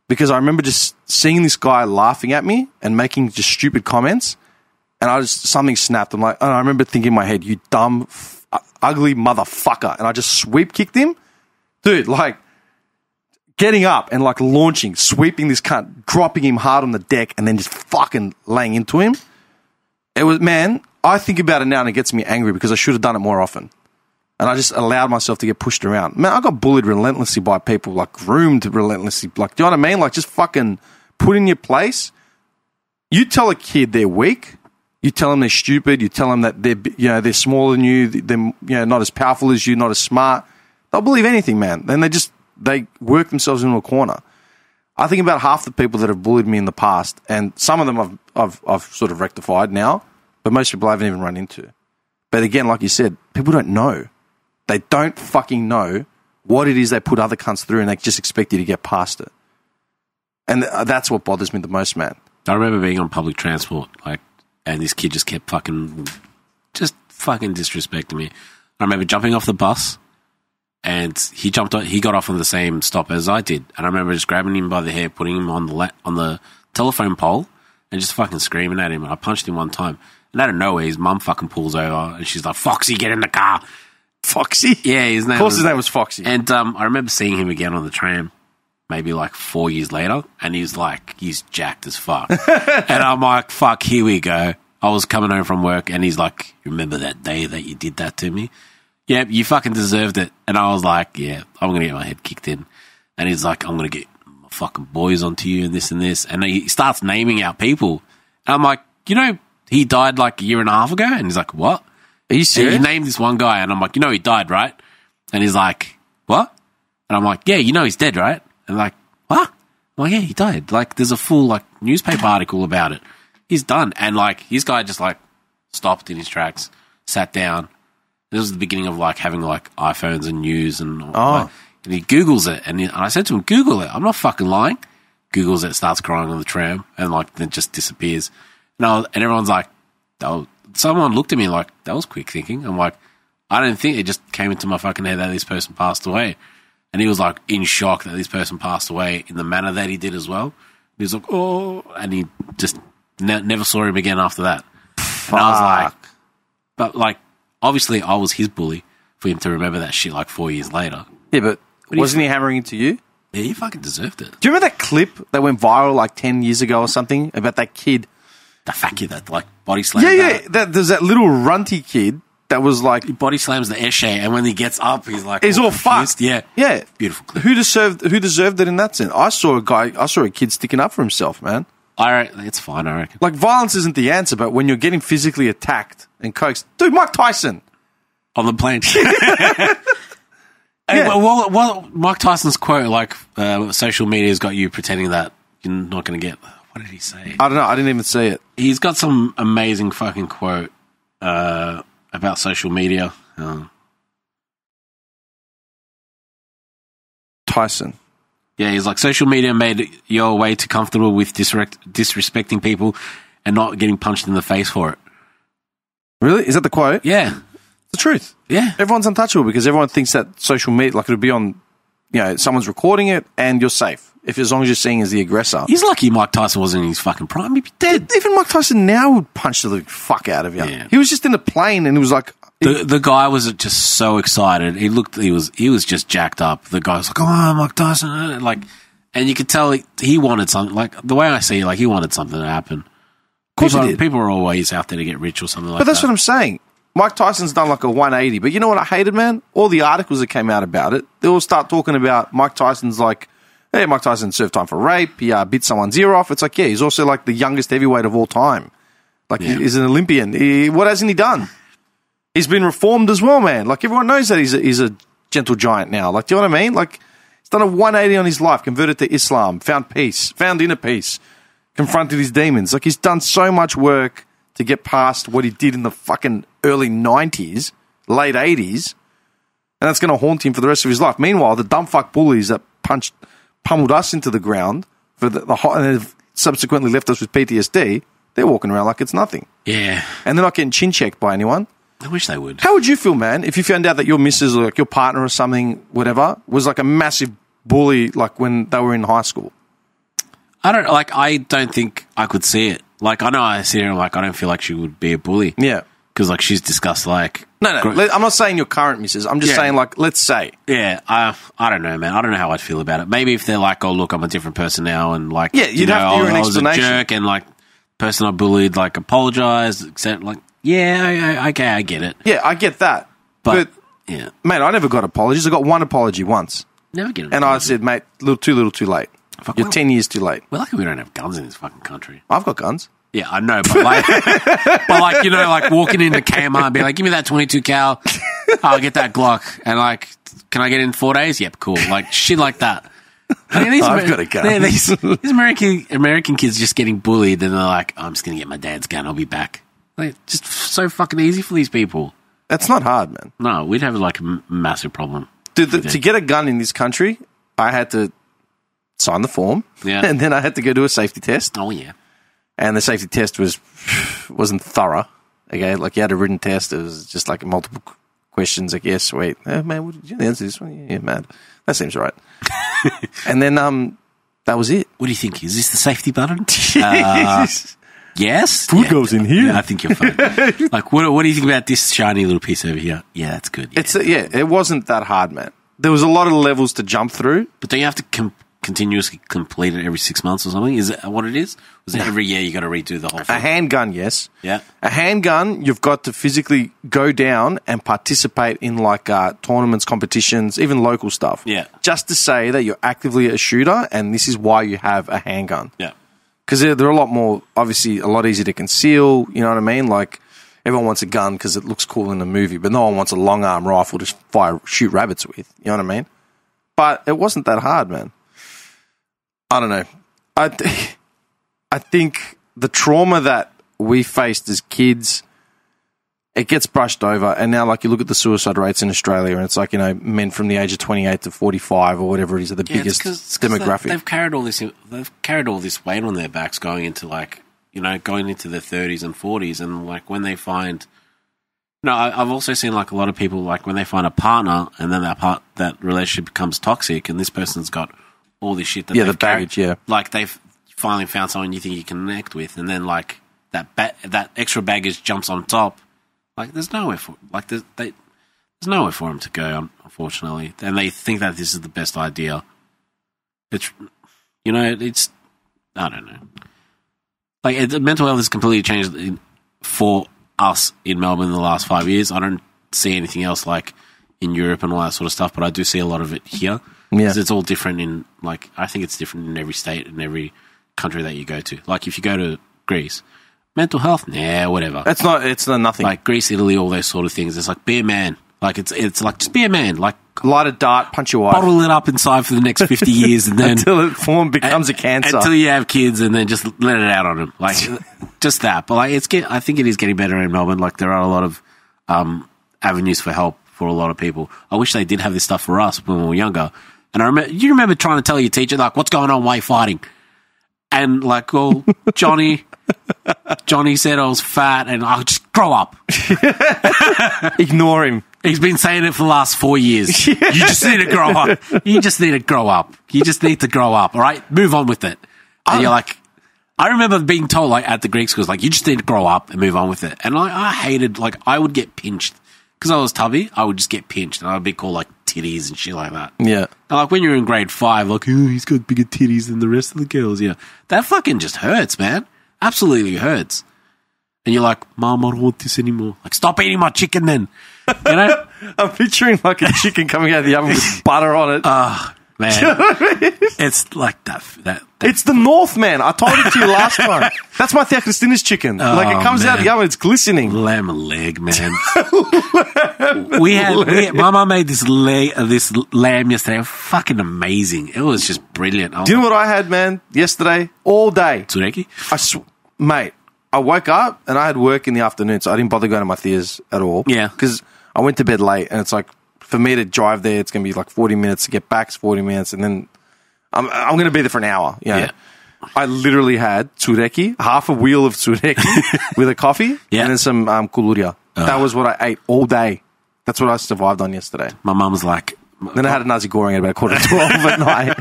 because I remember just seeing this guy laughing at me and making just stupid comments, and something snapped. And I remember thinking in my head, you dumb, ugly motherfucker. And I just sweep kicked him. Dude, getting up and launching, sweeping this cunt, dropping him hard on the deck, and then just fucking laying into him. It was, man, I think about it now and it gets me angry because I should have done it more often. And I just allowed myself to get pushed around. Man, I got bullied relentlessly by people, groomed relentlessly. Do you know what I mean? Just fucking put in your place. You tell a kid they're weak. You tell them they're stupid. You tell them that they're smaller than you. They're not as powerful as you, not as smart. They'll believe anything, man. Then they work themselves into a corner. I think about half the people that have bullied me in the past, and some of them I've sort of rectified now, but most people I haven't even run into. But again, like you said, people don't know. They don't fucking know what it is they put other cunts through, and they just expect you to get past it. And that's what bothers me the most, man. I remember being on public transport, and this kid just kept fucking disrespecting me. I remember jumping off the bus, and he got off on the same stop as I did. And I remember just grabbing him by the hair, putting him on the telephone pole, and just fucking screaming at him. And I punched him one time. And out of nowhere, his mum fucking pulls over, and she's like, "Foxy, get in the car." Foxy? Yeah, his name. Of course, his name was Foxy. And I remember seeing him again on the tram, maybe 4 years later, and he's jacked as fuck. And I'm like, "Fuck, here we go." I was coming home from work, and he's like, "Remember that day that you did that to me? Yeah, you fucking deserved it." And I was like, "Yeah, I'm gonna get my head kicked in." And he's like, "I'm gonna get my fucking boys onto you and this and this." And he starts naming out people. And I'm like, he died a year and a half ago? And he's like, "What? Are you serious?" And he named this one guy, and I'm like, he died, right? And he's like, "What?" And I'm like, "Yeah, he's dead, right?" And like, "What?" I'm like, "Yeah, he died. There's a full newspaper article about it. He's done." And his guy just stopped in his tracks, sat down. This was the beginning of having iPhones and news and all. And he Googles it, and I said to him, "Google it. I'm not fucking lying." Googles it, starts crying on the tram, and then just disappears. And everyone's like, someone looked at me like, "That was quick thinking." I'm like, "I don't think it just came into my fucking head that this person passed away." And he was in shock that this person passed away in the manner that he did as well. He was like, "Oh," and he just never saw him again after that. Fuck. And I was like, but obviously I was his bully for him to remember that shit 4 years later. Yeah, but wasn't he hammering into you? Yeah, he fucking deserved it. Do you remember that clip that went viral 10 years ago or something about that kid? The fat kid that body slams. Yeah. There's that little runty kid that was he body slams the Eshe, and when he gets up, he's he's all fucked. Yeah. Yeah. Beautiful clip. Who deserved it in that sense? I saw a kid sticking up for himself, man. It's fine, I reckon. Violence isn't the answer, but when you're getting physically attacked and coaxed, dude, Mike Tyson on the plane. Yeah. Well, Mike Tyson's quote, social media's got you pretending that you're not going to get. What did he say? I don't know. I didn't even see it. He's got some amazing fucking quote about social media. Tyson. Yeah, he's like, social media made your way too comfortable with disrespecting people and not getting punched in the face for it. Really? Is that the quote? Yeah. The truth. Yeah. Everyone's untouchable because everyone thinks that social media, it'll be on, someone's recording it and you're safe. As long as you're seeing as the aggressor. He's lucky Mike Tyson wasn't in his fucking prime. He'd be dead. Even Mike Tyson now would punch the fuck out of you. Yeah. He was just in the plane and it was like... The guy was just so excited. He was just jacked up. The guy was like, "Come on, Mike Tyson." And you could tell he wanted something. The way I see it, he wanted something to happen. Of course he did. People are always out there to get rich or something like that. But that's what I'm saying. Mike Tyson's done a 180. But you know what I hated, man? All the articles that came out about it, they all start talking about Mike Tyson's hey, Mike Tyson served time for rape. He bit someone's ear off. It's he's also the youngest heavyweight of all time. He's an Olympian. What hasn't he done? He's been reformed as well, man. Everyone knows that he's a gentle giant now. Do you know what I mean? He's done a 180 on his life, converted to Islam, found inner peace, confronted his demons. He's done so much work to get past what he did in the fucking early 90s, late 80s, and that's going to haunt him for the rest of his life. Meanwhile, the dumb fuck bullies that pummeled us into the ground and have subsequently left us with PTSD, they're walking around like it's nothing. Yeah. And they're not getting chin checked by anyone. I wish they would. How would you feel, man, if you found out that your missus or your partner or something, whatever, was a massive bully when they were in high school? I don't think I could see it. I know I see her and I don't feel like she would be a bully. Yeah. Because she's discussed No, I'm not saying your current missus. I'm just saying let's say. Yeah, I don't know, man. I don't know how I'd feel about it. Maybe if they're oh, look, I'm a different person now and yeah, you'd have to hear an explanation. I was a jerk and person I bullied apologized, etc. Yeah, okay, I get it. Yeah, I get that. But yeah. Mate, I never got apologies. I got one apology once. Never get it. And I said, mate, too little too late. You're 10 years too late. We're lucky we don't have guns in this fucking country. I've got guns. Yeah, I know, but walking into Kmart and be give me that 22 cal, I'll get that Glock, and can I get it in 4 days? Yep, cool. Shit like that. I've got a gun. These American kids just getting bullied, and they're I'm just gonna get my dad's gun. I'll be back. Just so fucking easy for these people. It's not hard, man. No, we'd have like a massive problem. Dude, to get a gun in this country, I had to sign the form, and then I had to go do a safety test. Oh, yeah. And the safety test wasn't thorough. Okay, like you had a written test. It was just like multiple questions. Like, yes, wait, man, what did you answer this one? Yeah, mad. That seems right. And then that was it. What do you think? Is this the safety button? Yes. Food goes in here. Yeah, I think you're fine. Like, what do you think about this shiny little piece over here? Yeah, that's good. Yeah. It wasn't that hard, man. There was a lot of levels to jump through. But don't you have to continuously complete it every 6 months or something? Is that what it is? Was it every year you got to redo the whole thing? A handgun, yes. Yeah. A handgun, you've got to physically go down and participate in like tournaments, competitions, even local stuff. Yeah. Just to say that you're actively a shooter and this is why you have a handgun. Yeah. Because they're a lot more, obviously, a lot easier to conceal. You know what I mean? Like, everyone wants a gun because it looks cool in a movie, but no one wants a long arm rifle to shoot rabbits with. You know what I mean? But it wasn't that hard, man. I don't know. I think the trauma that we faced as kids, it gets brushed over. And now, like, you look at the suicide rates in Australia, and it's like, you know, men from the age of 28 to 45 or whatever it is are the biggest demographic. They've carried all this weight on their backs going into, like, you know, going into their 30s and 40s. And, like, when they find... No, I've also seen, like, a lot of people, like, when they find a partner and then that relationship becomes toxic and this person's got all this shit that they've the baggage, carried, like, they've finally found someone you think you can connect with, and then, like, that extra baggage jumps on top. Like, there's nowhere for them to go, unfortunately, and they think that this is the best idea. It's, you know, it's, I don't know. Like, mental health has completely changed for us in Melbourne in the last 5 years. I don't see anything else like in Europe and all that sort of stuff, but I do see a lot of it here. Because it's all different in, like, I think it's different in every state and every country that you go to. Like, if you go to Greece, mental health, whatever. It's not nothing. Like Greece, Italy, all those sort of things. It's like, be a man. Like, it's like, just be a man. Like, light a dart, punch your wife. Bottle it up inside for the next 50 years and then... until it becomes a cancer. Until you have kids and then just let it out on them. Like, just that. But, like, I think it is getting better in Melbourne. Like, there are a lot of avenues for help for a lot of people. I wish they did have this stuff for us when we were younger. And you remember trying to tell your teacher, like, what's going on, why are you fighting? And, like, well, Johnny said I was fat and I'll just grow up. Ignore him. He's been saying it for the last 4 years. You just need to grow up. You just need to grow up. You just need to grow up, all right? Move on with it. And you're like, I remember being told, like, at the Greek schools, like, you just need to grow up and move on with it. And I hated, like, I would get pinched. Because I was tubby, I would just get pinched and I'd be called, like, titties and shit like that. Yeah. And, like, when you're in grade 5, like, oh, he's got bigger titties than the rest of the girls. Yeah. That fucking just hurts, man. Absolutely hurts. And you're like, Mom, I don't want this anymore. Like, stop eating my chicken then. You know? I'm picturing, like, a chicken coming out of the oven with butter on it. Man. Do you know what I mean? It's like that. It's the North, man. I told it to you last time. That's my Tia Christina's chicken. Like, it comes out of the oven, it's glistening. Lamb and leg, man. My mum made this lamb yesterday. Fucking amazing. It was just brilliant. Do you know what I had, man, yesterday? All day. Tsureki? Mate, I woke up and I had work in the afternoon, so I didn't bother going to my Tia's at all. Yeah. Because I went to bed late, and it's like, for me to drive there, it's going to be like 40 minutes. To get back, it's 40 minutes. And then I'm going to be there for an hour. You know? Yeah. I literally had tsureki, half a wheel of tsureki with a coffee, and then some kuluria. That was what I ate all day. That's what I survived on yesterday. My mum's like... Then I had a nasi goreng at about 11:45 at night.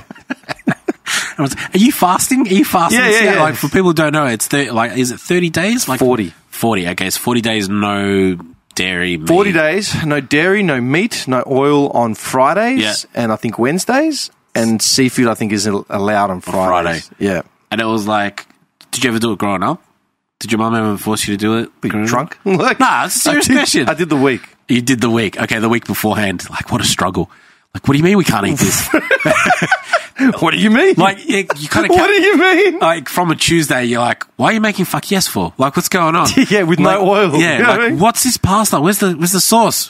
Are you fasting? Yeah. Like, for people who don't know, it's is it 30 days? Like 40. 40. Okay, it's 40 days, no dairy, meat. 40 days, no dairy, no meat, no oil on Fridays, and I think Wednesdays, and seafood I think is allowed on Fridays. Yeah. And it was like, did you ever do it growing up? Did your mum ever force you to do it? Were you drunk? Like, nah, it's a serious question. I did the week. You did the week. Okay, the week beforehand. Like, what a struggle. Like, what do you mean we can't eat this? What do you mean? Like, you kind of... What do you mean? Like, from a Tuesday, you're like, why are you making fuck yes for? Like, what's going on? Yeah, with no oil. Yeah, you know like, what I mean? what's this pasta? Where's the sauce?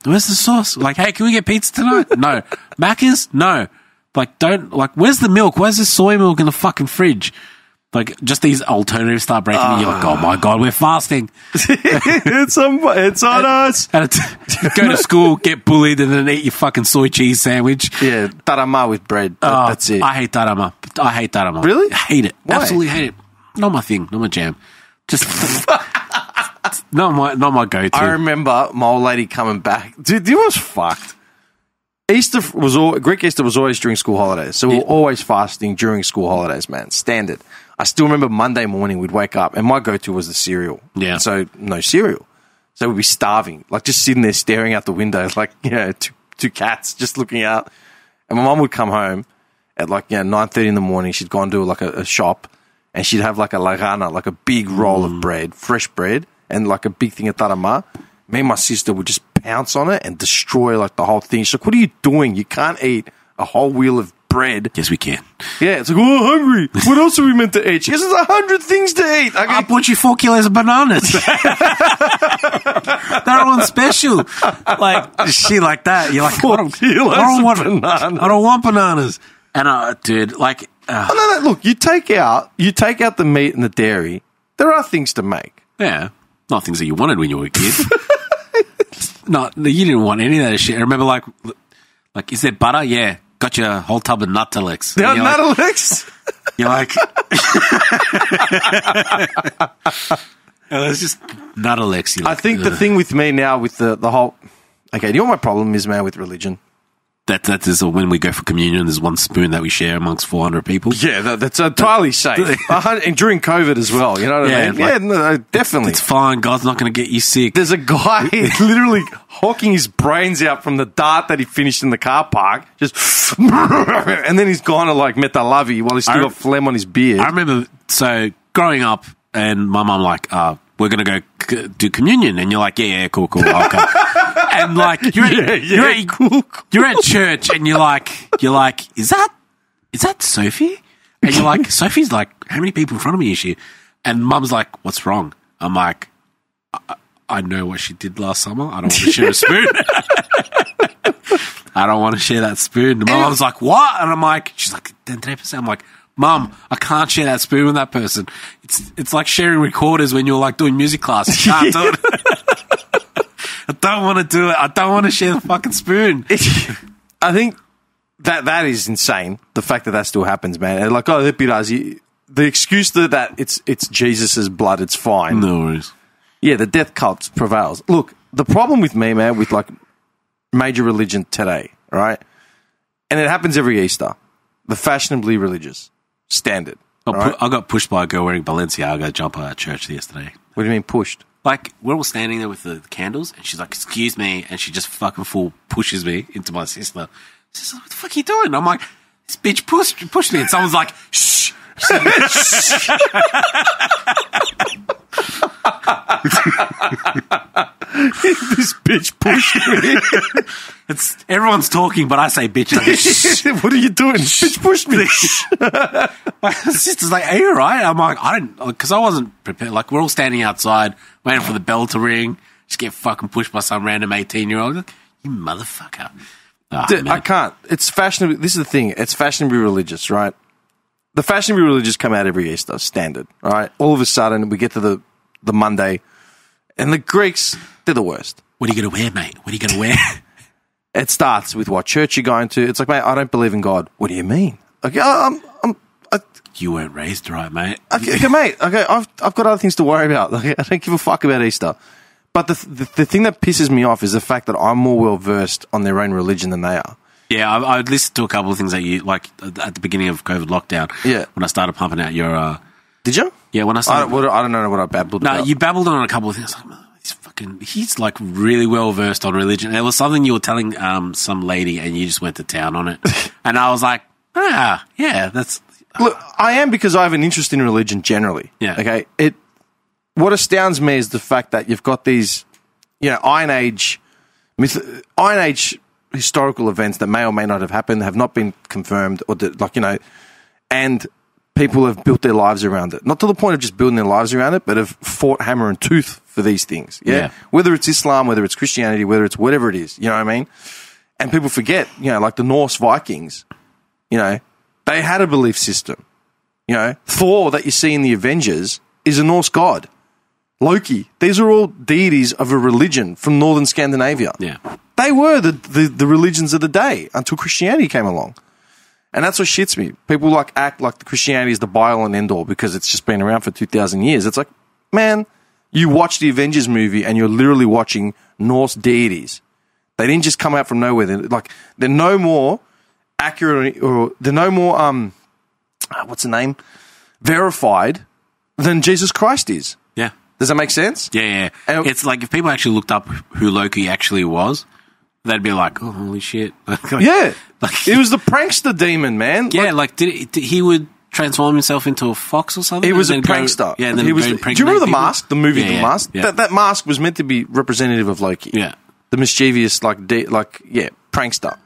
Where's the sauce? Like, hey, can we get pizza tonight? No. Macca's? No. Like, where's the milk? Where's the soy milk in the fucking fridge? Like, just these alternatives start breaking in. You're like, oh my God, we're fasting. It's on us. And go to school, get bullied, and then eat your fucking soy cheese sandwich. Yeah, tarama with bread. That's it. I hate tarama. I hate tarama. Really? I hate it. Why? Absolutely hate it. Not my thing. Not my jam. Just not my go-to. I remember my old lady coming back. Dude, you know what's fucked? Greek Easter was always during school holidays. So we were always fasting during school holidays, man. Standard. I still remember Monday morning we'd wake up and my go-to was the cereal. Yeah. So no cereal. So we'd be starving, like just sitting there staring out the window, like, two cats just looking out. And my mum would come home at 9:30 in the morning. She'd go and do like a shop and she'd have like a lagana, like a big roll of bread, fresh bread, and like a big thing of tarama. Me and my sister would just pounce on it and destroy like the whole thing. She's like, what are you doing? You can't eat a whole wheel of bread. Yes, we can. Yeah, it's like, oh, I'm hungry. What else are we meant to eat? She goes, there's 100 things to eat. I bought you 4 kilos of bananas. They're on special. Like, shit like that. You're like, I don't want bananas. And, dude, like... No, look, you take out the meat and the dairy. There are things to make. Yeah. Not things that you wanted when you were a kid. No, you didn't want any of that shit. I remember, like, is there butter? Yeah. Got you a whole tub of Nuttalex. There are Nuttalex? You're like... It's just Nuttalex. I think the thing with me now with the whole... Okay, you know what my problem is, man, with religion? That is when we go for communion, there's one spoon that we share amongst 400 people. Yeah, that's entirely safe. And during COVID as well, you know what I mean? Like, no, definitely. It's fine. God's not going to get you sick. There's a guy literally hawking his brains out from the dart that he finished in the car park, just and then he's gone to like metalavi while he's still got phlegm on his beard. I remember, so growing up, and my mum like, we're going to go do communion. And you're like, yeah, cool. I'll come. And like, you're at church and you're like, is that Sophie? And you're like, Sophie's like, how many people in front of me is she? And mum's like, what's wrong? I'm like, I know what she did last summer. I don't want to share a spoon. I don't want to share that spoon. And my mum's like, what? And I'm like, she's like, 10%. I'm like, Mum, I can't share that spoon with that person. It's like sharing recorders when you're like doing music class. You can't do it. I don't want to do it. I don't want to share the fucking spoon. I think that is insane. The fact that still happens, man. And like, oh, the excuse that it's Jesus' blood, it's fine. No worries. Yeah, the death cult prevails. Look, the problem with me, man, with like major religion today, right? And it happens every Easter. The fashionably religious. Standard. I got pushed by a girl wearing Balenciaga jumper at church yesterday. What do you mean pushed? Like, we're all standing there with the candles, and she's like, excuse me, and she just fucking full pushes me into my sister. She's like, what the fuck are you doing? I'm like, this bitch pushed me. And someone's like, shh. This bitch pushed me. Everyone's talking, but I say bitch. What are you doing? Bitch pushed me. My sister's like, are you all right? I'm like, because I wasn't prepared. Like, we're all standing outside waiting for the bell to ring. Just get fucking pushed by some random 18-year-old. Like, you motherfucker. Dude, I can't. It's fashionably. This is the thing. It's fashionably religious, right? The fashionably religious come out every Easter, standard. All right. All of a sudden, we get to the Monday, and the Greeks, they're the worst. What are you going to wear, mate? What are you going to wear? It starts with what church you're going to. It's like, mate, I don't believe in God. What do you mean? Okay, you weren't raised right, mate. Okay, mate. Okay, I've got other things to worry about. Okay, I don't give a fuck about Easter. But the thing that pisses me off is the fact that I'm more well versed on their own religion than they are. Yeah, I listened to a couple of things that you like at the beginning of COVID lockdown. Yeah, when I started pumping out your. Did you? Yeah, when I started. I don't know what I babbled about. No, you babbled on a couple of things. Like, he's like really well versed on religion. There was something you were telling some lady, and you just went to town on it. And I was like, yeah, that's. Look, I am because I have an interest in religion generally. Yeah. Okay. What astounds me is the fact that you've got these, Iron Age historical events that may or may not have happened, have not been confirmed, or and people have built their lives around it. Not to the point of just building their lives around it, but have fought hammer and tooth for these things. Yeah. Whether it's Islam, whether it's Christianity, whether it's whatever it is, you know what I mean? And people forget, like the Norse Vikings, they had a belief system. You know, Thor that you see in the Avengers is a Norse god. Loki. These are all deities of a religion from northern Scandinavia. Yeah. They were the religions of the day until Christianity came along. And that's what shits me. People act like the Christianity is the be-all and end-all because it's just been around for 2,000 years. It's like, man, you watch the Avengers movie and you're literally watching Norse deities. They didn't just come out from nowhere. They're no more accurate, or they're no more, what's the name? Verified than Jesus Christ is. Yeah. Does that make sense? Yeah. And it's like if people actually looked up who Loki actually was, they'd be like, oh, holy shit. Yeah. Like, it was the prankster demon, man. Yeah, did he would transform himself into a fox or something? He was a and then prankster. Yeah, and then he was. Do you remember The Mask? The movie, The Mask. Yeah. That mask was meant to be representative of Loki. Yeah, the mischievous, prankster.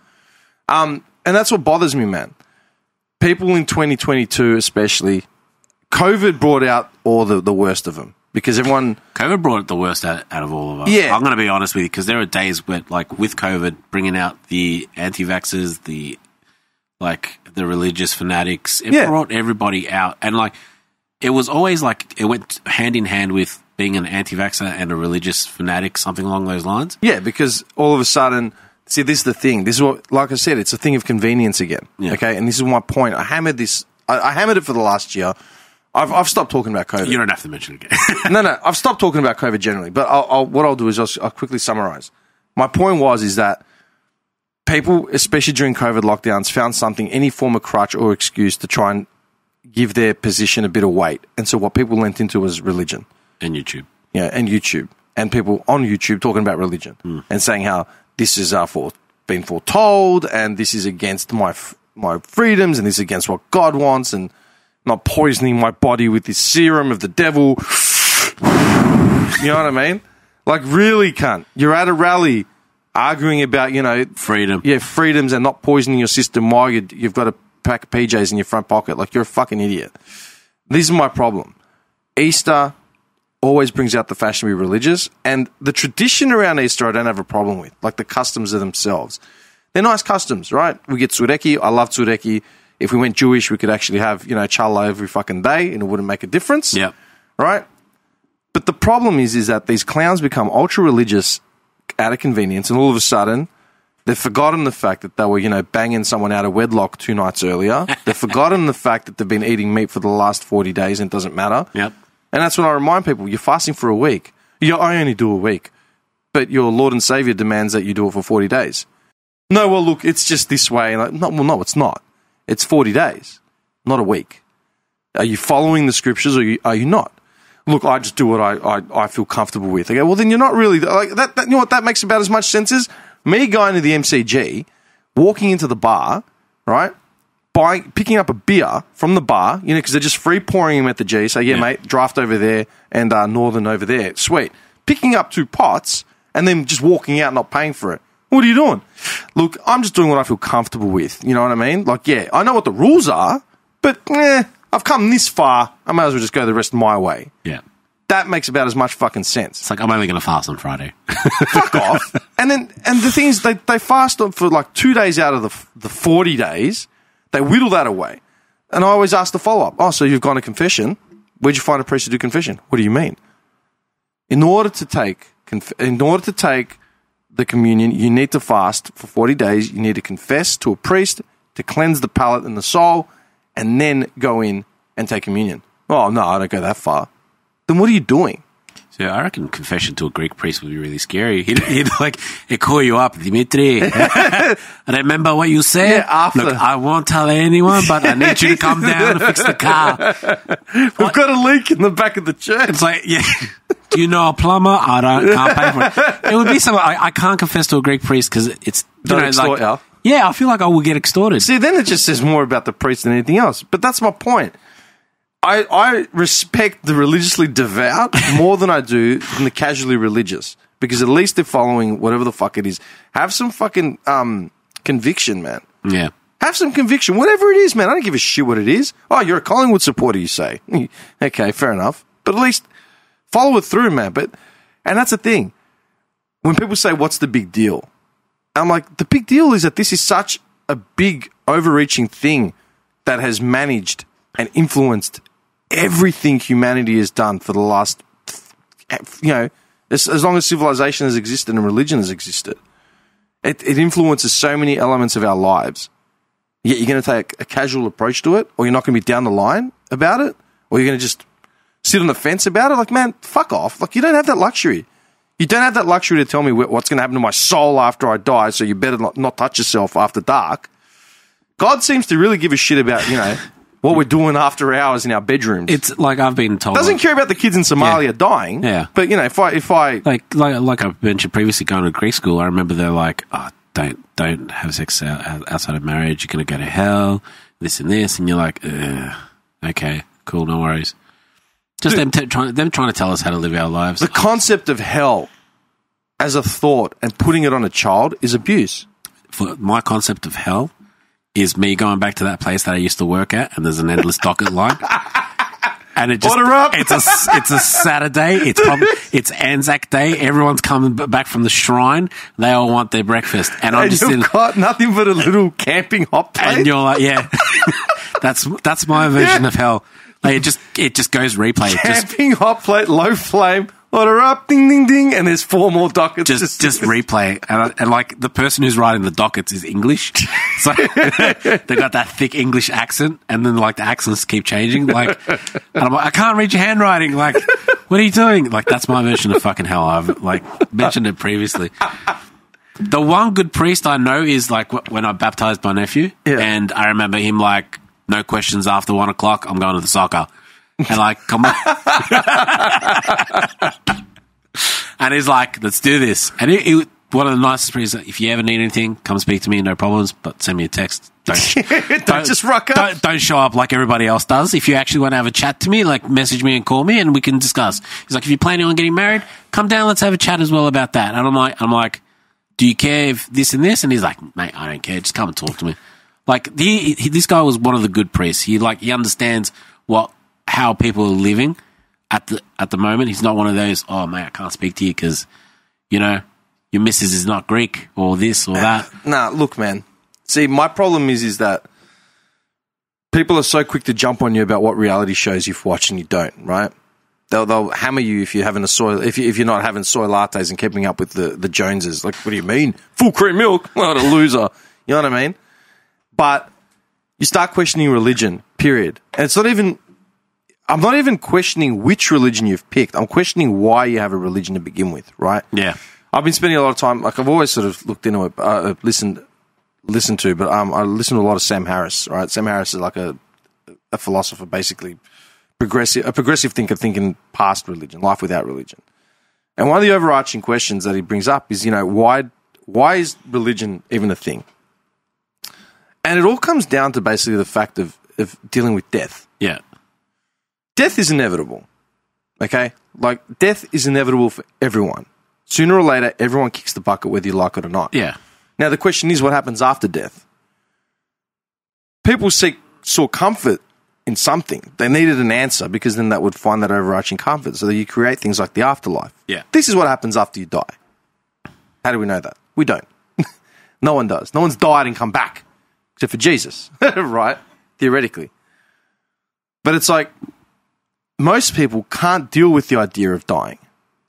And that's what bothers me, man. People in 2022, especially, COVID brought out all the worst of them because everyone. COVID brought the worst out of all of us. Yeah, I'm going to be honest with you because there are days where, like, with COVID, bringing out the anti-vaxxers, the religious fanatics, it brought everybody out. And, like, it was always, like, it went hand in hand with being an anti-vaxxer and a religious fanatic, something along those lines. Yeah, because all of a sudden, see, this is the thing. This is what, like I said, it's a thing of convenience again. Yeah. Okay, and this is my point. I hammered this. I hammered it for the last year. I've stopped talking about COVID. You don't have to mention it again. No, I've stopped talking about COVID generally. But what I'll do is I'll quickly summarize. My point is that people, especially during COVID lockdowns, found something, any form of crutch or excuse to try and give their position a bit of weight. And so what people went into was religion. And YouTube. Yeah, and YouTube. And people on YouTube talking about religion and saying how this is been foretold and this is against my freedoms and this is against what God wants and not poisoning my body with this serum of the devil. You know what I mean? Like, really, cunt. You're at a rally arguing about, freedom. Yeah, freedoms and not poisoning your system while you've got a pack of PJs in your front pocket. Like, you're a fucking idiot. This is my problem. Easter always brings out the fashionably religious, and the tradition around Easter I don't have a problem with. Like, the customs of themselves. They're nice customs, right? We get Tsureki. I love Tsureki. If we went Jewish, we could actually have, challah every fucking day and it wouldn't make a difference. Yeah. Right? But the problem is that these clowns become ultra religious out of convenience and all of a sudden they've forgotten the fact that they were, banging someone out of wedlock 2 nights earlier. They've forgotten the fact that they've been eating meat for the last 40 days and it doesn't matter. Yep. And that's when I remind people, you're fasting for a week. Yeah, I only do a week. But your Lord and Savior demands that you do it for 40 days. No, well, look, it's just this way. Like, no, it's not. It's 40 days, not a week. Are you following the scriptures or are you not? Look, I just do what I feel comfortable with. I go, well, then you're not really like that. You know what? That makes about as much sense as me going to the MCG, walking into the bar, right? Picking up a beer from the bar, because they're just free pouring them at the G. So, yeah, mate, draft over there and Northern over there. Sweet. Picking up 2 pots and then just walking out, not paying for it. What are you doing? Look, I'm just doing what I feel comfortable with. You know what I mean? Like, yeah, I know what the rules are, but I've come this far. I might as well just go the rest my way. Yeah. That makes about as much fucking sense. It's like, I'm only going to fast on Friday. Fuck off. And the thing is, they fast for like 2 days out of the 40 days. They whittle that away. And I always ask the follow-up. Oh, so you've gone to confession. Where'd you find a priest to do confession? What do you mean? In order to take the communion, you need to fast for 40 days. You need to confess to a priest to cleanse the palate and the soul, and then go in and take communion. Oh, no, I don't go that far. Then what are you doing? So I reckon confession to a Greek priest would be really scary. He'd call you up, Dimitri. Remember what you said? Yeah, after. Look, I won't tell anyone, but I need you to come down and fix the car. We've got a leak in the back of the church. It's like, yeah. Do you know a plumber? Can't pay for it. It would be something. I can't confess to a Greek priest because it's extort you. Yeah, I feel like I will get extorted. See, then it just says more about the priest than anything else. But that's my point. I respect the religiously devout more than I do than the casually religious, because at least they're following whatever the fuck it is. Have some fucking conviction, man. Yeah. Have some conviction, whatever it is, man. I don't give a shit what it is. Oh, you're a Collingwood supporter, you say. Okay, fair enough. But at least follow it through, man. And that's the thing. When people say, what's the big deal? I'm like, the big deal is that this is such a big, overreaching thing that has managed and influenced everything humanity has done for the last, as long as civilization has existed and religion has existed. It influences so many elements of our lives. Yet you're going to take a casual approach to it, or you're not going to be down the line about it, or you're going to just sit on the fence about it. Like, man, fuck off. Like, you don't have that luxury. You don't have that luxury to tell me what's going to happen to my soul after I die, so you better not touch yourself after dark. God seems to really give a shit about, what we're doing after hours in our bedrooms. It's like I've been told. Doesn't care about the kids in Somalia dying. Yeah. But, if I... Like I mentioned previously, going to Greek school, I remember they're like, oh, don't have sex outside of marriage. You're going to go to hell, this and this. And you're like, okay, cool, no worries. Just them trying to tell us how to live our lives. The concept of hell as a thought and putting it on a child is abuse. For my concept of hell is me going back to that place that I used to work at, and there's an endless docket line. And it just, order up. It's a Saturday. It's Anzac Day. Everyone's coming back from the shrine. They all want their breakfast, and I'm just you've got nothing but a little camping hot plate. And you're like, yeah, that's my version of hell. Like, it just goes replay. Camping hot plate, low flame. Order up, ding, ding, ding, and there's 4 more dockets. Just replay. And like, the person who's writing the dockets is English. So they got that thick English accent, and then, like, the accents keep changing. Like, and I'm like, I can't read your handwriting. Like, what are you doing? Like, that's my version of fucking hell. I've, like, mentioned it previously. The one good priest I know is, like, when I baptized my nephew, and I remember him, like, no questions after 1 o'clock, I'm going to the soccer. And like, come on. And he's like, let's do this. And he one of the nicest priests, if you ever need anything, come speak to me, no problems, but send me a text. Don't just rock up. Don't show up like everybody else does. If you actually want to have a chat to me, like, message me and call me and we can discuss. He's like, if you're planning on getting married, come down, let's have a chat as well about that. And I'm like, do you care if this and this? And he's like, mate, I don't care. Just come and talk to me. Like, this guy was one of the good priests. He understands how people are living at the moment. He's not one of those, oh, mate, I can't speak to you because, your missus is not Greek or this or that. Nah, look, man. See, my problem is that people are so quick to jump on you about what reality shows you've watched and you don't, right? They'll hammer you if you're having if you're not having soy lattes and keeping up with the Joneses. Like, what do you mean? Full cream milk? What a loser. You know what I mean? But you start questioning religion, period. And it's not even... I'm not even questioning which religion you've picked. I'm questioning why you have a religion to begin with, right? Yeah. I've been spending a lot of time, like, I've always sort of looked into it, listened to, but I listen to a lot of Sam Harris, right? Sam Harris is like a philosopher, basically, a progressive thinker thinking past religion, life without religion. And one of the overarching questions that he brings up is, why is religion even a thing? And it all comes down to basically the fact of dealing with death. Yeah. Death is inevitable, okay? Like, death is inevitable for everyone. Sooner or later, everyone kicks the bucket whether you like it or not. Yeah. Now, the question is, what happens after death? People saw comfort in something. They needed an answer because then that would find that overarching comfort. So that you create things like the afterlife. Yeah. This is what happens after you die. How do we know that? We don't. No one does. No one's died and come back, except for Jesus, right? Theoretically. But it's like, most people can't deal with the idea of dying.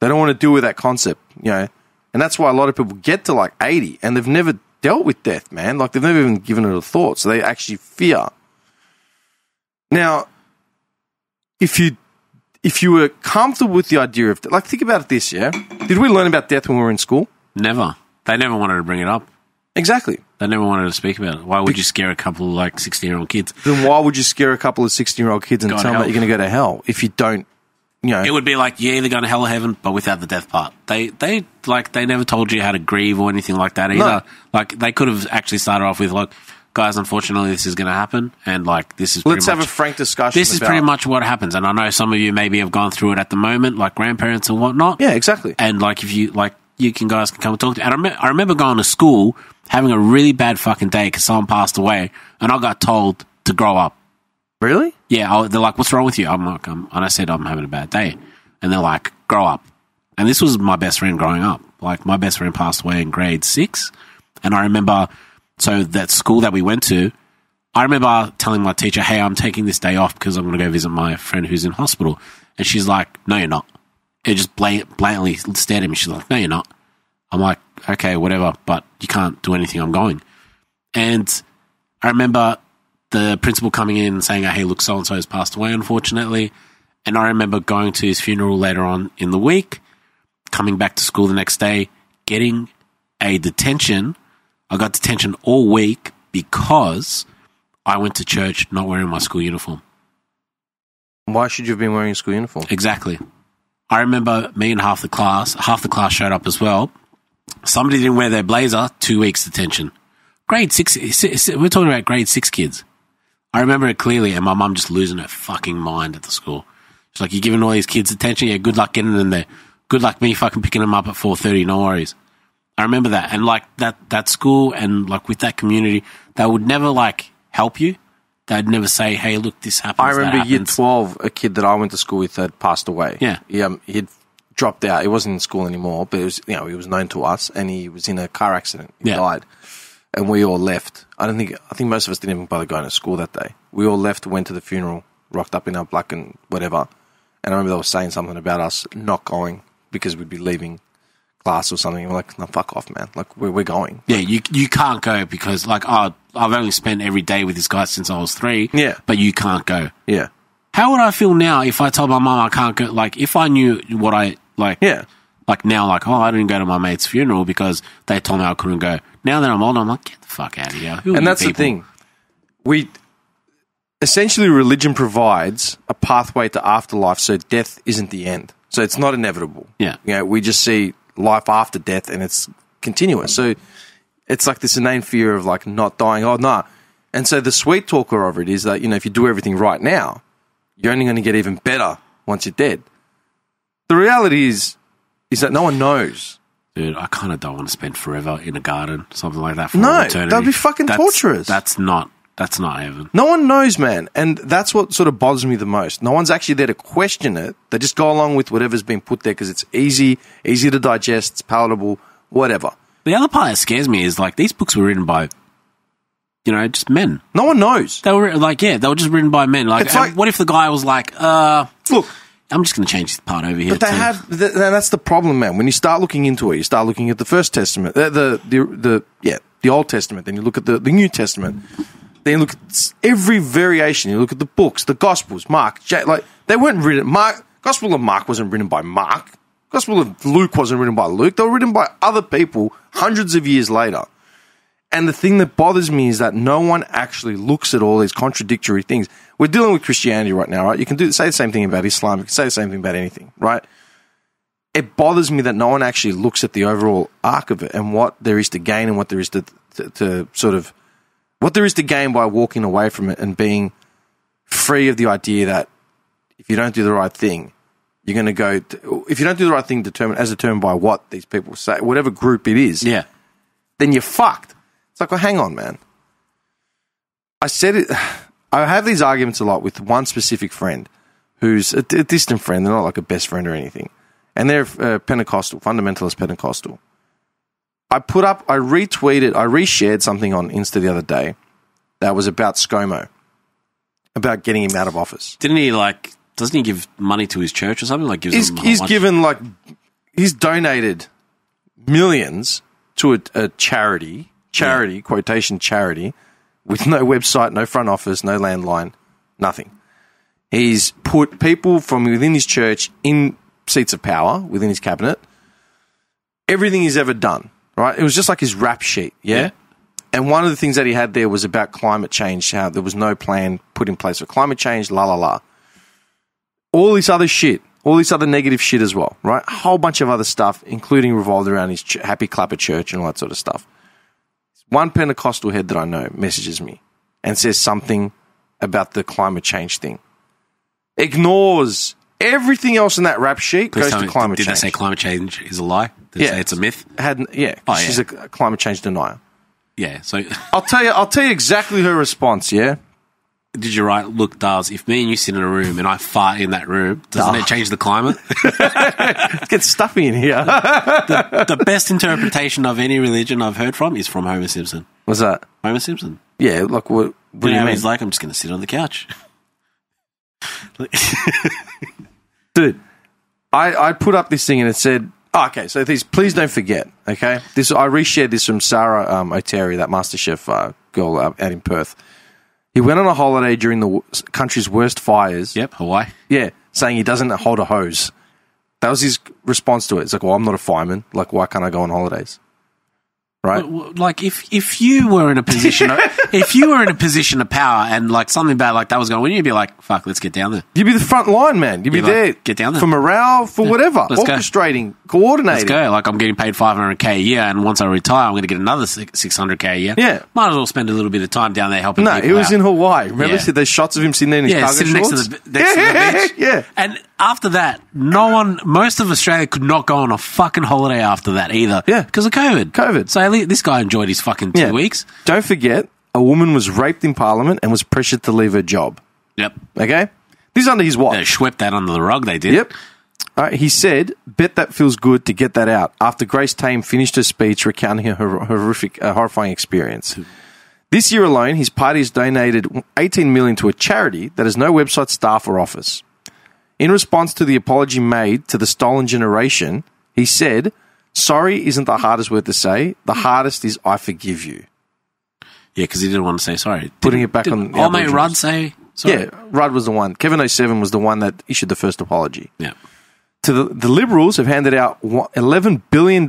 They don't want to deal with that concept, and that's why a lot of people get to like 80 and they've never dealt with death, man. Like, they've never even given it a thought, so they actually fear. Now, if you were comfortable with the idea of, like, think about it this, yeah? Did we learn about death when we were in school? Never. They never wanted to bring it up. Exactly. They never wanted to speak about it. Why would you scare a couple of, like, 16-year-old kids? Then why would you scare a couple of 16-year-old kids and tell them that you're going to go to hell if you don't, It would be like, you're either going to hell or heaven, but without the death part. They never told you how to grieve or anything like that either. No. Like, they could have actually started off with, like, guys, unfortunately, this is going to happen, and, like, this is Let's have a frank discussion. This is pretty much what happens, and I know some of you maybe have gone through it at the moment, like grandparents and whatnot. Yeah, exactly. And, like, if you, like, guys can come and talk to you. And I remember going to school, having a really bad fucking day because someone passed away, and I got told to grow up. Really? Yeah, they're like, what's wrong with you? I'm like, and I said, I'm having a bad day. And they're like, grow up. And this was my best friend growing up. Like, my best friend passed away in grade 6. And I remember, so that school that we went to, I remember telling my teacher, hey, I'm taking this day off because I'm going to go visit my friend who's in hospital. And she's like, no, you're not. It just blatantly stared at me. She's like, no, you're not. I'm like, okay, whatever, but you can't do anything. I'm going. And I remember the principal coming in and saying, hey, look, so-and-so has passed away, unfortunately. And I remember going to his funeral later on in the week, coming back to school the next day, getting a detention. I got detention all week because I went to church not wearing my school uniform. Why should you have been wearing a school uniform? Exactly. I remember me and half the class showed up as well. Somebody didn't wear their blazer, 2 weeks detention. Grade 6, we're talking about grade 6 kids. I remember it clearly, and my mum just losing her fucking mind at the school. She's like, you're giving all these kids attention? Yeah, good luck getting in there. Good luck me fucking picking them up at 4:30, no worries. I remember that. And like that school and like with that community, they would never like help you. They'd never say, hey, look, this happens. I remember year 12, a kid that I went to school with had passed away. Yeah. He'd dropped out. He wasn't in school anymore, but it was, he was known to us, and he was in a car accident. He died. And we all left. I think most of us didn't even bother going to school that day. We all left, went to the funeral, rocked up in our black and whatever. And I remember they were saying something about us not going because we'd be leaving class or something. We're like, no, fuck off, man. Like, we're going. Yeah, you can't go because, like, I've only spent every day with this guy since I was 3. Yeah. But you can't go. Yeah. How would I feel now if I told my mum I can't go? Like, if I knew what I, like... Yeah. Like, now, like, I didn't go to my mate's funeral because they told me I couldn't go. Now that I'm older, I'm like, get the fuck out of here. And that's the thing. Essentially, religion provides a pathway to afterlife, so death isn't the end. So it's not inevitable. Yeah. We just see life after death, and it's continuous. So it's like this inane fear of like not dying. Oh, no. And so the sweet talker of it is that, if you do everything right now, you're only going to get even better once you're dead. The reality is that no one knows. Dude, I kind of don't want to spend forever in a garden, something like that. No, that'd be fucking torturous. That's not heaven. No one knows, man. And that's what sort of bothers me the most. No one's actually there to question it. They just go along with whatever's been put there because it's easy to digest, it's palatable, whatever. The other part that scares me is, like, these books were written by, just men. No one knows. They were, they were just written by men. Like, what if the guy was like, look, I'm just going to change this part over here. But that's the problem, man. When you start looking into it, you start looking at the First Testament, the Old Testament, then you look at the New Testament, then you look at every variation. You look at the books, the Gospels, Mark, they weren't written. Gospel of Mark wasn't written by Mark. Gospel of Luke wasn't written by Luke. They were written by other people hundreds of years later. And the thing that bothers me is that no one actually looks at all these contradictory things. We're dealing with Christianity right now, right? You can say the same thing about Islam. You can say the same thing about anything, right? It bothers me that no one actually looks at the overall arc of it and what there is to gain and what there is to sort of what there is to gain by walking away from it and being free of the idea that if you don't do the right thing, you're going to go. If you don't do the right thing, determined by what these people say, whatever group it is, then you're fucked. It's like, well, hang on, man. I said it. I have these arguments a lot with one specific friend who's a distant friend. They're not like a best friend or anything. And they're Pentecostal, fundamentalist Pentecostal. I reshared something on Insta the other day that was about ScoMo, about getting him out of office. Doesn't he give money to his church or something? Like, he's donated millions to a charity, quotation charity, with no website, no front office, no landline, nothing. He's put people from within his church in seats of power within his cabinet. Everything he's ever done, right? It was just like his rap sheet, yeah? And one of the things that he had there was about climate change, how there was no plan put in place for climate change, all this other shit, all this other negative shit as well, right? A whole bunch of other stuff, including revolved around his Happy Clapper Church and all that sort of stuff. One Pentecostal head that I know messages me and says something about the climate change thing. Ignores everything else in that rap sheet, goes to climate change. Did they say climate change is a lie? Did they say it's a myth? She's a climate change denier. Yeah, so... I'll tell you exactly her response, yeah? Did you write, look, Dars, if me and you sit in a room and I fart in that room, doesn't it change the climate? It gets stuffy in here. The best interpretation of any religion I've heard from is from Homer Simpson. What's that? Homer Simpson. Yeah, like What do you mean? He's like, I'm just going to sit on the couch. Dude, I put up this thing and it said, okay, so please don't forget, okay? I reshared this from Sarah O'Terry, that MasterChef girl out in Perth. He went on a holiday during the country's worst fires. Yep, Hawaii. Yeah, saying he doesn't hold a hose. That was his response to it. It's like, well, I'm not a fireman. Like, why can't I go on holidays? Right? Like if you were in a position of power and like something bad like that was going on, you'd be like, fuck, let's get down there. You'd be the front line, man. You'd be there. Get down there. For morale, for whatever. Let's orchestrating, coordinating. Let's go. Like, I'm getting paid $500K a year, and once I retire, I'm going to get another $600K a year. Yeah. Might as well spend a little bit of time down there helping people No, he was out. in Hawaii. Remember those shots of him sitting there in his cargo sitting shorts? next to the beach. Yeah. And after that, most of Australia could not go on a fucking holiday after that either. Yeah. Because of COVID. So this guy enjoyed his fucking 2 weeks. Don't forget, a woman was raped in Parliament and was pressured to leave her job. Yep. Okay? This is under his watch. They swept that under the rug, they did. Yep. He said, bet that feels good to get that out after Grace Tame finished her speech recounting her horrifying experience. This year alone, his party has donated $18 million to a charity that has no website, staff or office. In response to the apology made to the stolen generation, he said, sorry isn't the hardest word to say. The hardest is I forgive you. Yeah, because he didn't want to say sorry. Putting it back on the old mate Rudd say sorry? Yeah, Rudd was the one. Kevin 07 was the one that issued the first apology. Yeah. To the Liberals have handed out $11 billion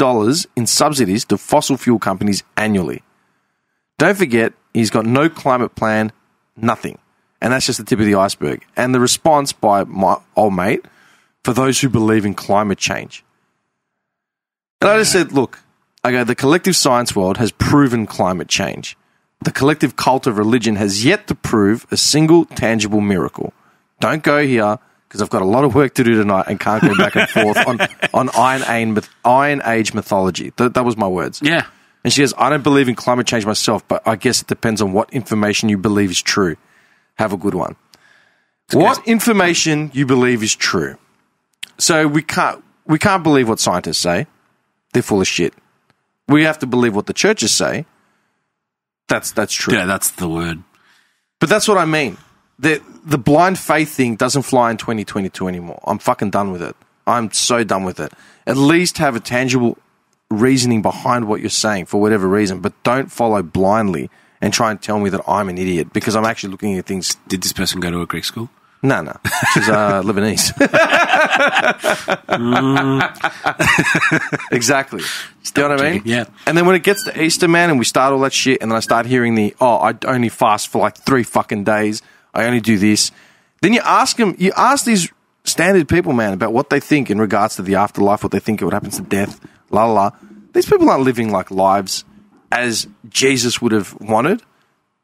in subsidies to fossil fuel companies annually. Don't forget, he's got no climate plan, nothing. And that's just the tip of the iceberg. And the response by my old mate, for those who believe in climate change. And I just said, look, the collective science world has proven climate change. The collective cult of religion has yet to prove a single tangible miracle. Don't go here, because I've got a lot of work to do tonight and can't go back and forth on Iron Age mythology. That was my words. Yeah. And she goes, I don't believe in climate change myself, but I guess it depends on what information you believe is true. Have a good one. What information you believe is true? So we can't believe what scientists say. They're full of shit. We have to believe what the churches say. That's true. Yeah, that's the word. But that's what I mean. The blind faith thing doesn't fly in 2022 anymore. I'm fucking done with it. I'm so done with it. At least have a tangible reasoning behind what you're saying for whatever reason, but don't follow blindly and try and tell me that I'm an idiot because I'm actually looking at things. Did this person go to a Greek school? No. She's Lebanese. Exactly. Do you know what I mean? Yeah. And then when it gets to Easter, man, and we start all that shit, and then I start hearing I only fast for like 3 fucking days. I only do this. Then you ask these standard people, man, about what they think in regards to the afterlife, what they think what happens to death, la la la. These people aren't living like lives as Jesus would have wanted.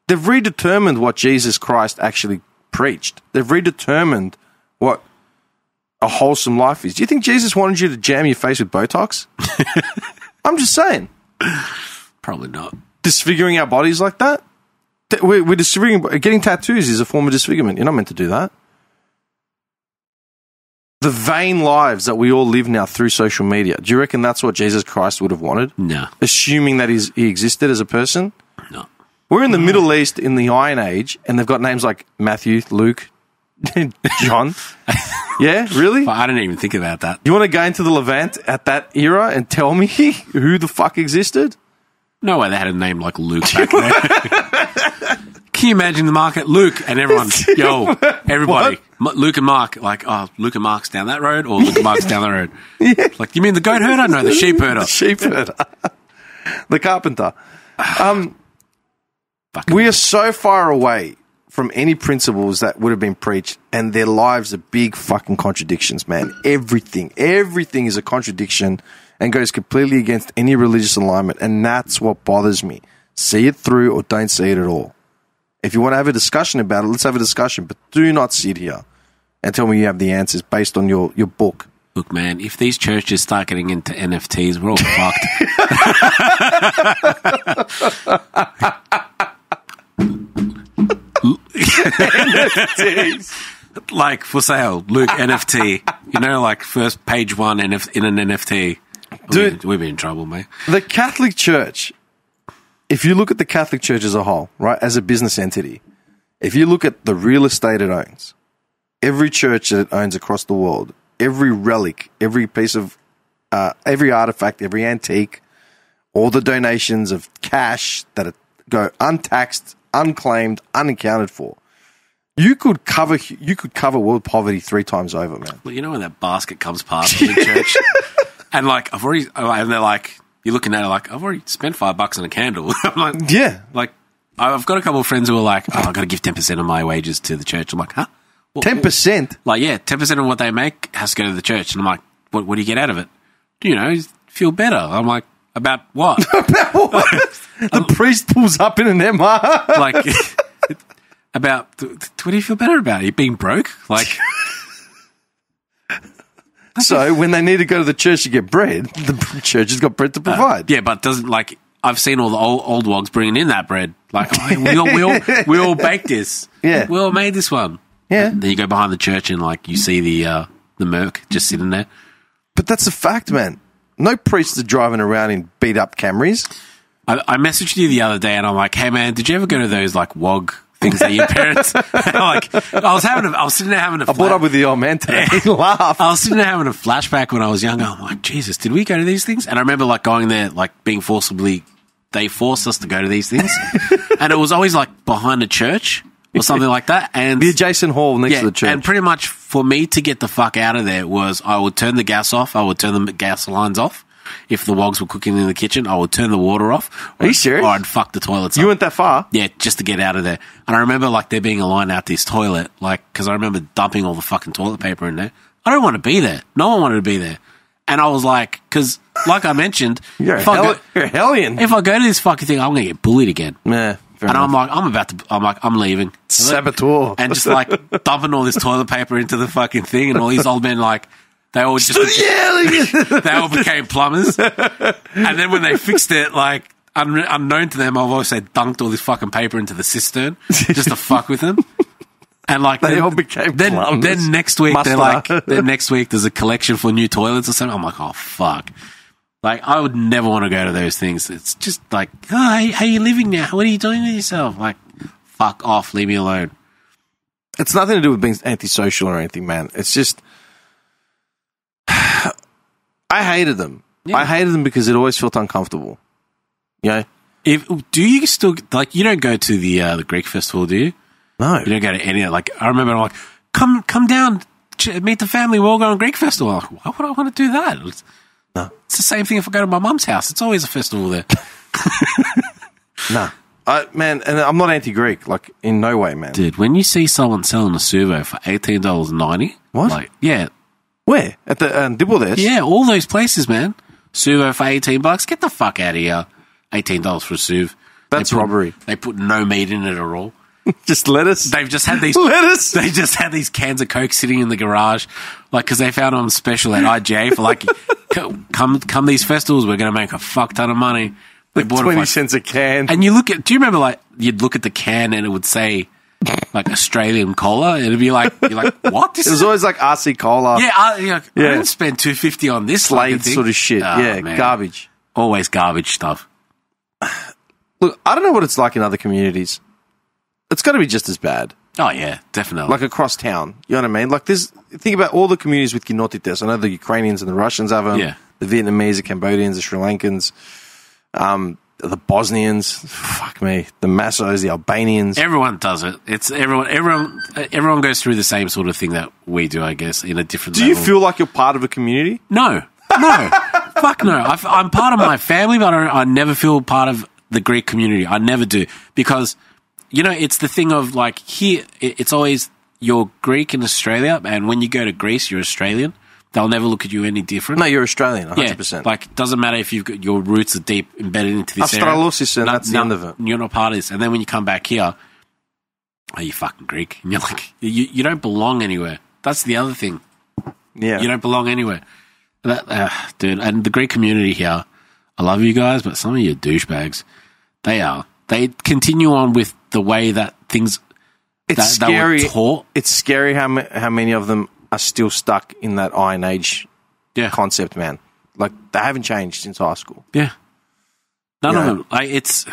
They've redetermined what Jesus Christ actually preached. They've redetermined what a wholesome life is. Do you think Jesus wanted you to jam your face with Botox? I'm just saying. Probably not. Disfiguring our bodies like that? We're disfiguring. Getting tattoos is a form of disfigurement. You're not meant to do that. The vain lives that we all live now through social media. Do you reckon that's what Jesus Christ would have wanted? No. Assuming that he existed as a person? No. We're in the Middle East in the Iron Age, and they've got names like Matthew, Luke, John. Yeah, really? I didn't even think about that. You want to go into the Levant at that era and tell me who the fuck existed? No way they had a name like Luke back there. Can you imagine the market? Luke and everyone, yo, everybody. Luke and Mark, like, oh, Luke and Mark's down that road or Luke and Mark's down that road? Yeah. Like, you mean the goat herder? No, the sheep herder. The sheep herder. The carpenter. We are so far away from any principles that would have been preached, and their lives are big fucking contradictions, man. Everything is a contradiction and goes completely against any religious alignment, and that's what bothers me. See it through or don't see it at all. If you want to have a discussion about it, let's have a discussion, but do not sit here and tell me you have the answers based on your book. Look, man, if these churches start getting into NFTs, we're all fucked. NFTs. Like, for sale, Luke, NFT. You know, like, first page one in an NFT. Dude, we've been in trouble, mate. The Catholic Church, if you look at the Catholic Church as a whole, right, as a business entity, If you look at the real estate it owns, every church that it owns across the world, every relic, every piece of, every artifact, every antique, all the donations of cash that go untaxed, unclaimed, unaccounted for, you could cover world poverty 3 times over, man. Well, you know when that basket comes past the church, and like and they're like, you're looking at it like, I've already spent $5 on a candle. I'm like, yeah, like I've got a couple of friends who are like, oh, I've got to give 10% of my wages to the church. I'm like, huh? 10%? Like, yeah, 10% of what they make has to go to the church. And I'm like, what do you get out of it? You know, feel better. I'm like, about what? About what? The priest pulls up in an MR. Like, about, what do you feel better about? Are you being broke? Like, so when they need to go to the church to get bread, the church has got bread to provide. Yeah, but doesn't, like, I've seen all the old wogs bringing in that bread. Like, oh, we all baked this. Yeah. We all made this one. Yeah. Then you go behind the church and, like, you see the Merc just sitting there. But that's a fact, man. No priests are driving around in beat-up Camrys. I messaged you the other day and I'm like, hey, man, did you ever go to those, like, Wog things that your parents... like, I was sitting there having a... I brought up with the old man today. He laughed. I was sitting there having a flashback when I was younger. I'm like, Jesus, did we go to these things? And I remember, like, going there, like, being forcibly... They forced us to go to these things. And it was always, like, behind a church or something like that. And the adjacent hall next to the church. And pretty much for me to get the fuck out of there was I would turn the gas off. I would turn the gas lines off. If the wogs were cooking in the kitchen, I would turn the water off. Are you serious? Or I'd fuck the toilets up. You went that far? Yeah, just to get out of there. And I remember, like, there being a line out this toilet, like, because I remember dumping all the fucking toilet paper in there. I don't want to be there. No one wanted to be there. And I was like, because, like I mentioned, you're a hellion. If I go to this fucking thing, I'm going to get bullied again. Yeah. And I'm leaving. Saboteur. And just, like, dumping all this toilet paper into the fucking thing, and all these old men, like, they all just... they all became plumbers. And then when they fixed it, like, unknown to them, I've always said dunked all this fucking paper into the cistern just to fuck with them. And, like, they all became plumbers. Then next week, they're like, then next week there's a collection for new toilets or something. I'm like, oh, fuck. Like, I would never want to go to those things. It's just like, oh, hey, how are you living now? What are you doing with yourself? Like, fuck off. Leave me alone. It's nothing to do with being antisocial or anything, man. It's just... I hated them. Yeah. I hated them because it always felt uncomfortable. You know? Do you still... Like, you don't go to the Greek festival, do you? No. You don't go to any... Like, I remember I'm like, come down, meet the family. We're all going to Greek festival. I'm like, why would I want to do that? No. It's the same thing if I go to my mum's house. It's always a festival there. No. Man, and I'm not anti-Greek, like, in no way, man. Dude, when you see someone selling a Suvo for $18.90... What? Like, yeah. Where? At the Dibble? Yeah, all those places, man. Suvo for $18. Get the fuck out of here. $18 for a Suv. That's robbery. They put no meat in it at all. Just lettuce. They've just had these lettuce. They just had these cans of Coke sitting in the garage, like, because they found them on special at IJ for like, come these festivals, we're going to make a fuck ton of money. They bought 20 cents a can. And you look at, do you remember, like, you'd look at the can and it would say, like, Australian cola, and it'd be like, you're like, what? It was always like RC cola. Yeah, I didn't spend $2.50 on this Slade sort of shit. Man. Garbage. Always garbage stuff. Look, I don't know what it's like in other communities. It's got to be just as bad. Oh, yeah, definitely. Like across town. You know what I mean? Like, think about all the communities with Kinotites. I know the Ukrainians and the Russians have them. Yeah. The Vietnamese, the Cambodians, the Sri Lankans, the Bosnians. Fuck me. The Massos, the Albanians. Everyone does it. It's everyone goes through the same sort of thing that we do, I guess, in a different level. Do you feel like you're part of a community? No. Fuck no. I'm part of my family, but I never feel part of the Greek community. I never do. Because... You know, it's the thing of, like, here, it's always, you're Greek in Australia, and when you go to Greece, you're Australian. They'll never look at you any different. No, you're Australian, 100%. Yeah, like, it doesn't matter if you've got your roots are deep embedded into this area. Australosis, and that's the end of it. You're not part of this. And then when you come back here, are you fucking Greek? And you're like, you don't belong anywhere. That's the other thing. Yeah. You don't belong anywhere. Dude, and the Greek community here, I love you guys, but some of you douchebags, they continue on with the way that things scary. That were taught. It's scary how many of them are still stuck in that Iron Age concept, man. Like, they haven't changed since high school. Yeah. None of them. Like, it's...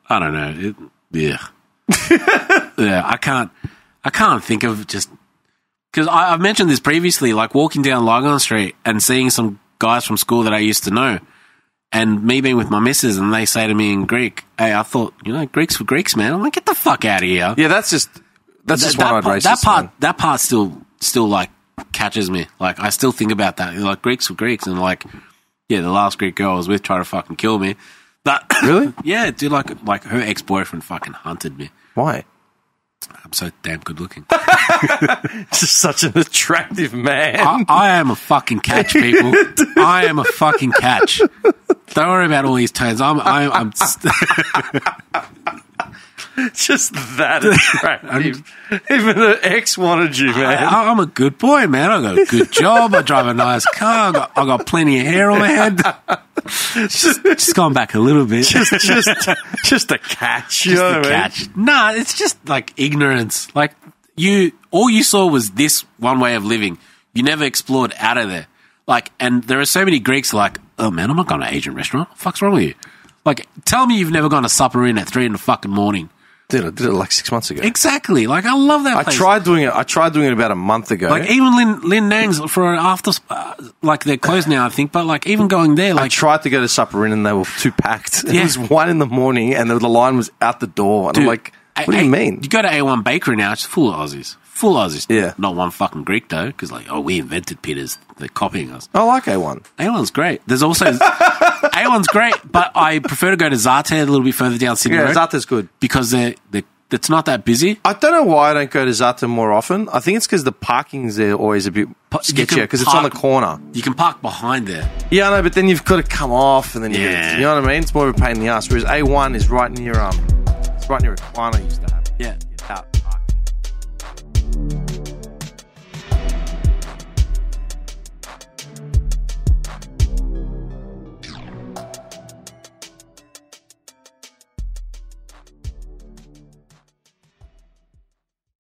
I don't know. Yeah. Yeah, I can't think of just because I've mentioned this previously, like walking down Lygon Street and seeing some guys from school that I used to know, and me being with my missus, and they say to me in Greek, "Hey, I thought Greeks for Greeks, man." I'm like, "Get the fuck out of here!" Yeah, that's just one racist. That part still like catches me. Like I still think about that. Like Greeks for Greeks, and like the last Greek girl I was with tried to fucking kill me. That really? Yeah, dude. Like her ex-boyfriend fucking hunted me. Why? I'm so damn good looking. Just such an attractive man. I am a fucking catch, people. I am a fucking catch. Don't worry about all these tones. I'm just that attractive. Even an ex wanted you, man. I'm a good boy, man. I got a good job. I drive a nice car. I got plenty of hair on my head. Just going back a little bit. Just a catch. You know what I mean? Nah, it's just like ignorance. Like all you saw was this one way of living. You never explored out of there. Like, and there are so many Greeks like, oh man, I'm not going to an Asian restaurant. What the fuck's wrong with you? Like, tell me you've never gone to supper in at 3 in the fucking morning. Dude, I did it like 6 months ago. Exactly. Like, I love that place. I tried doing it about a month ago. Like, even Lin Nang's for after, like, they're closed now, I think, but, like, even going there, like... I tried to go to supper in and they were too packed. Yeah. It was 1 in the morning and the line was out the door. And dude, I'm like, what do you mean? You go to A1 Bakery now, it's full of Aussies. Full Aussies. Yeah. Not one fucking Greek, though, because, like, we invented Pitters. They're copying us. I like A1. A1's great. There's also... A1's great, but I prefer to go to Zate a little bit further down Sydney Road. Yeah, Zate's good. Because it's not that busy. I don't know why I don't go to Zate more often. I think it's because the parking's there always a bit sketchier because it's on the corner. You can park behind there. Yeah, I know, but then you've got to come off and then you know what I mean? It's more of a pain in the ass. Whereas A1 is right near Aquana used to have. Yeah. Out.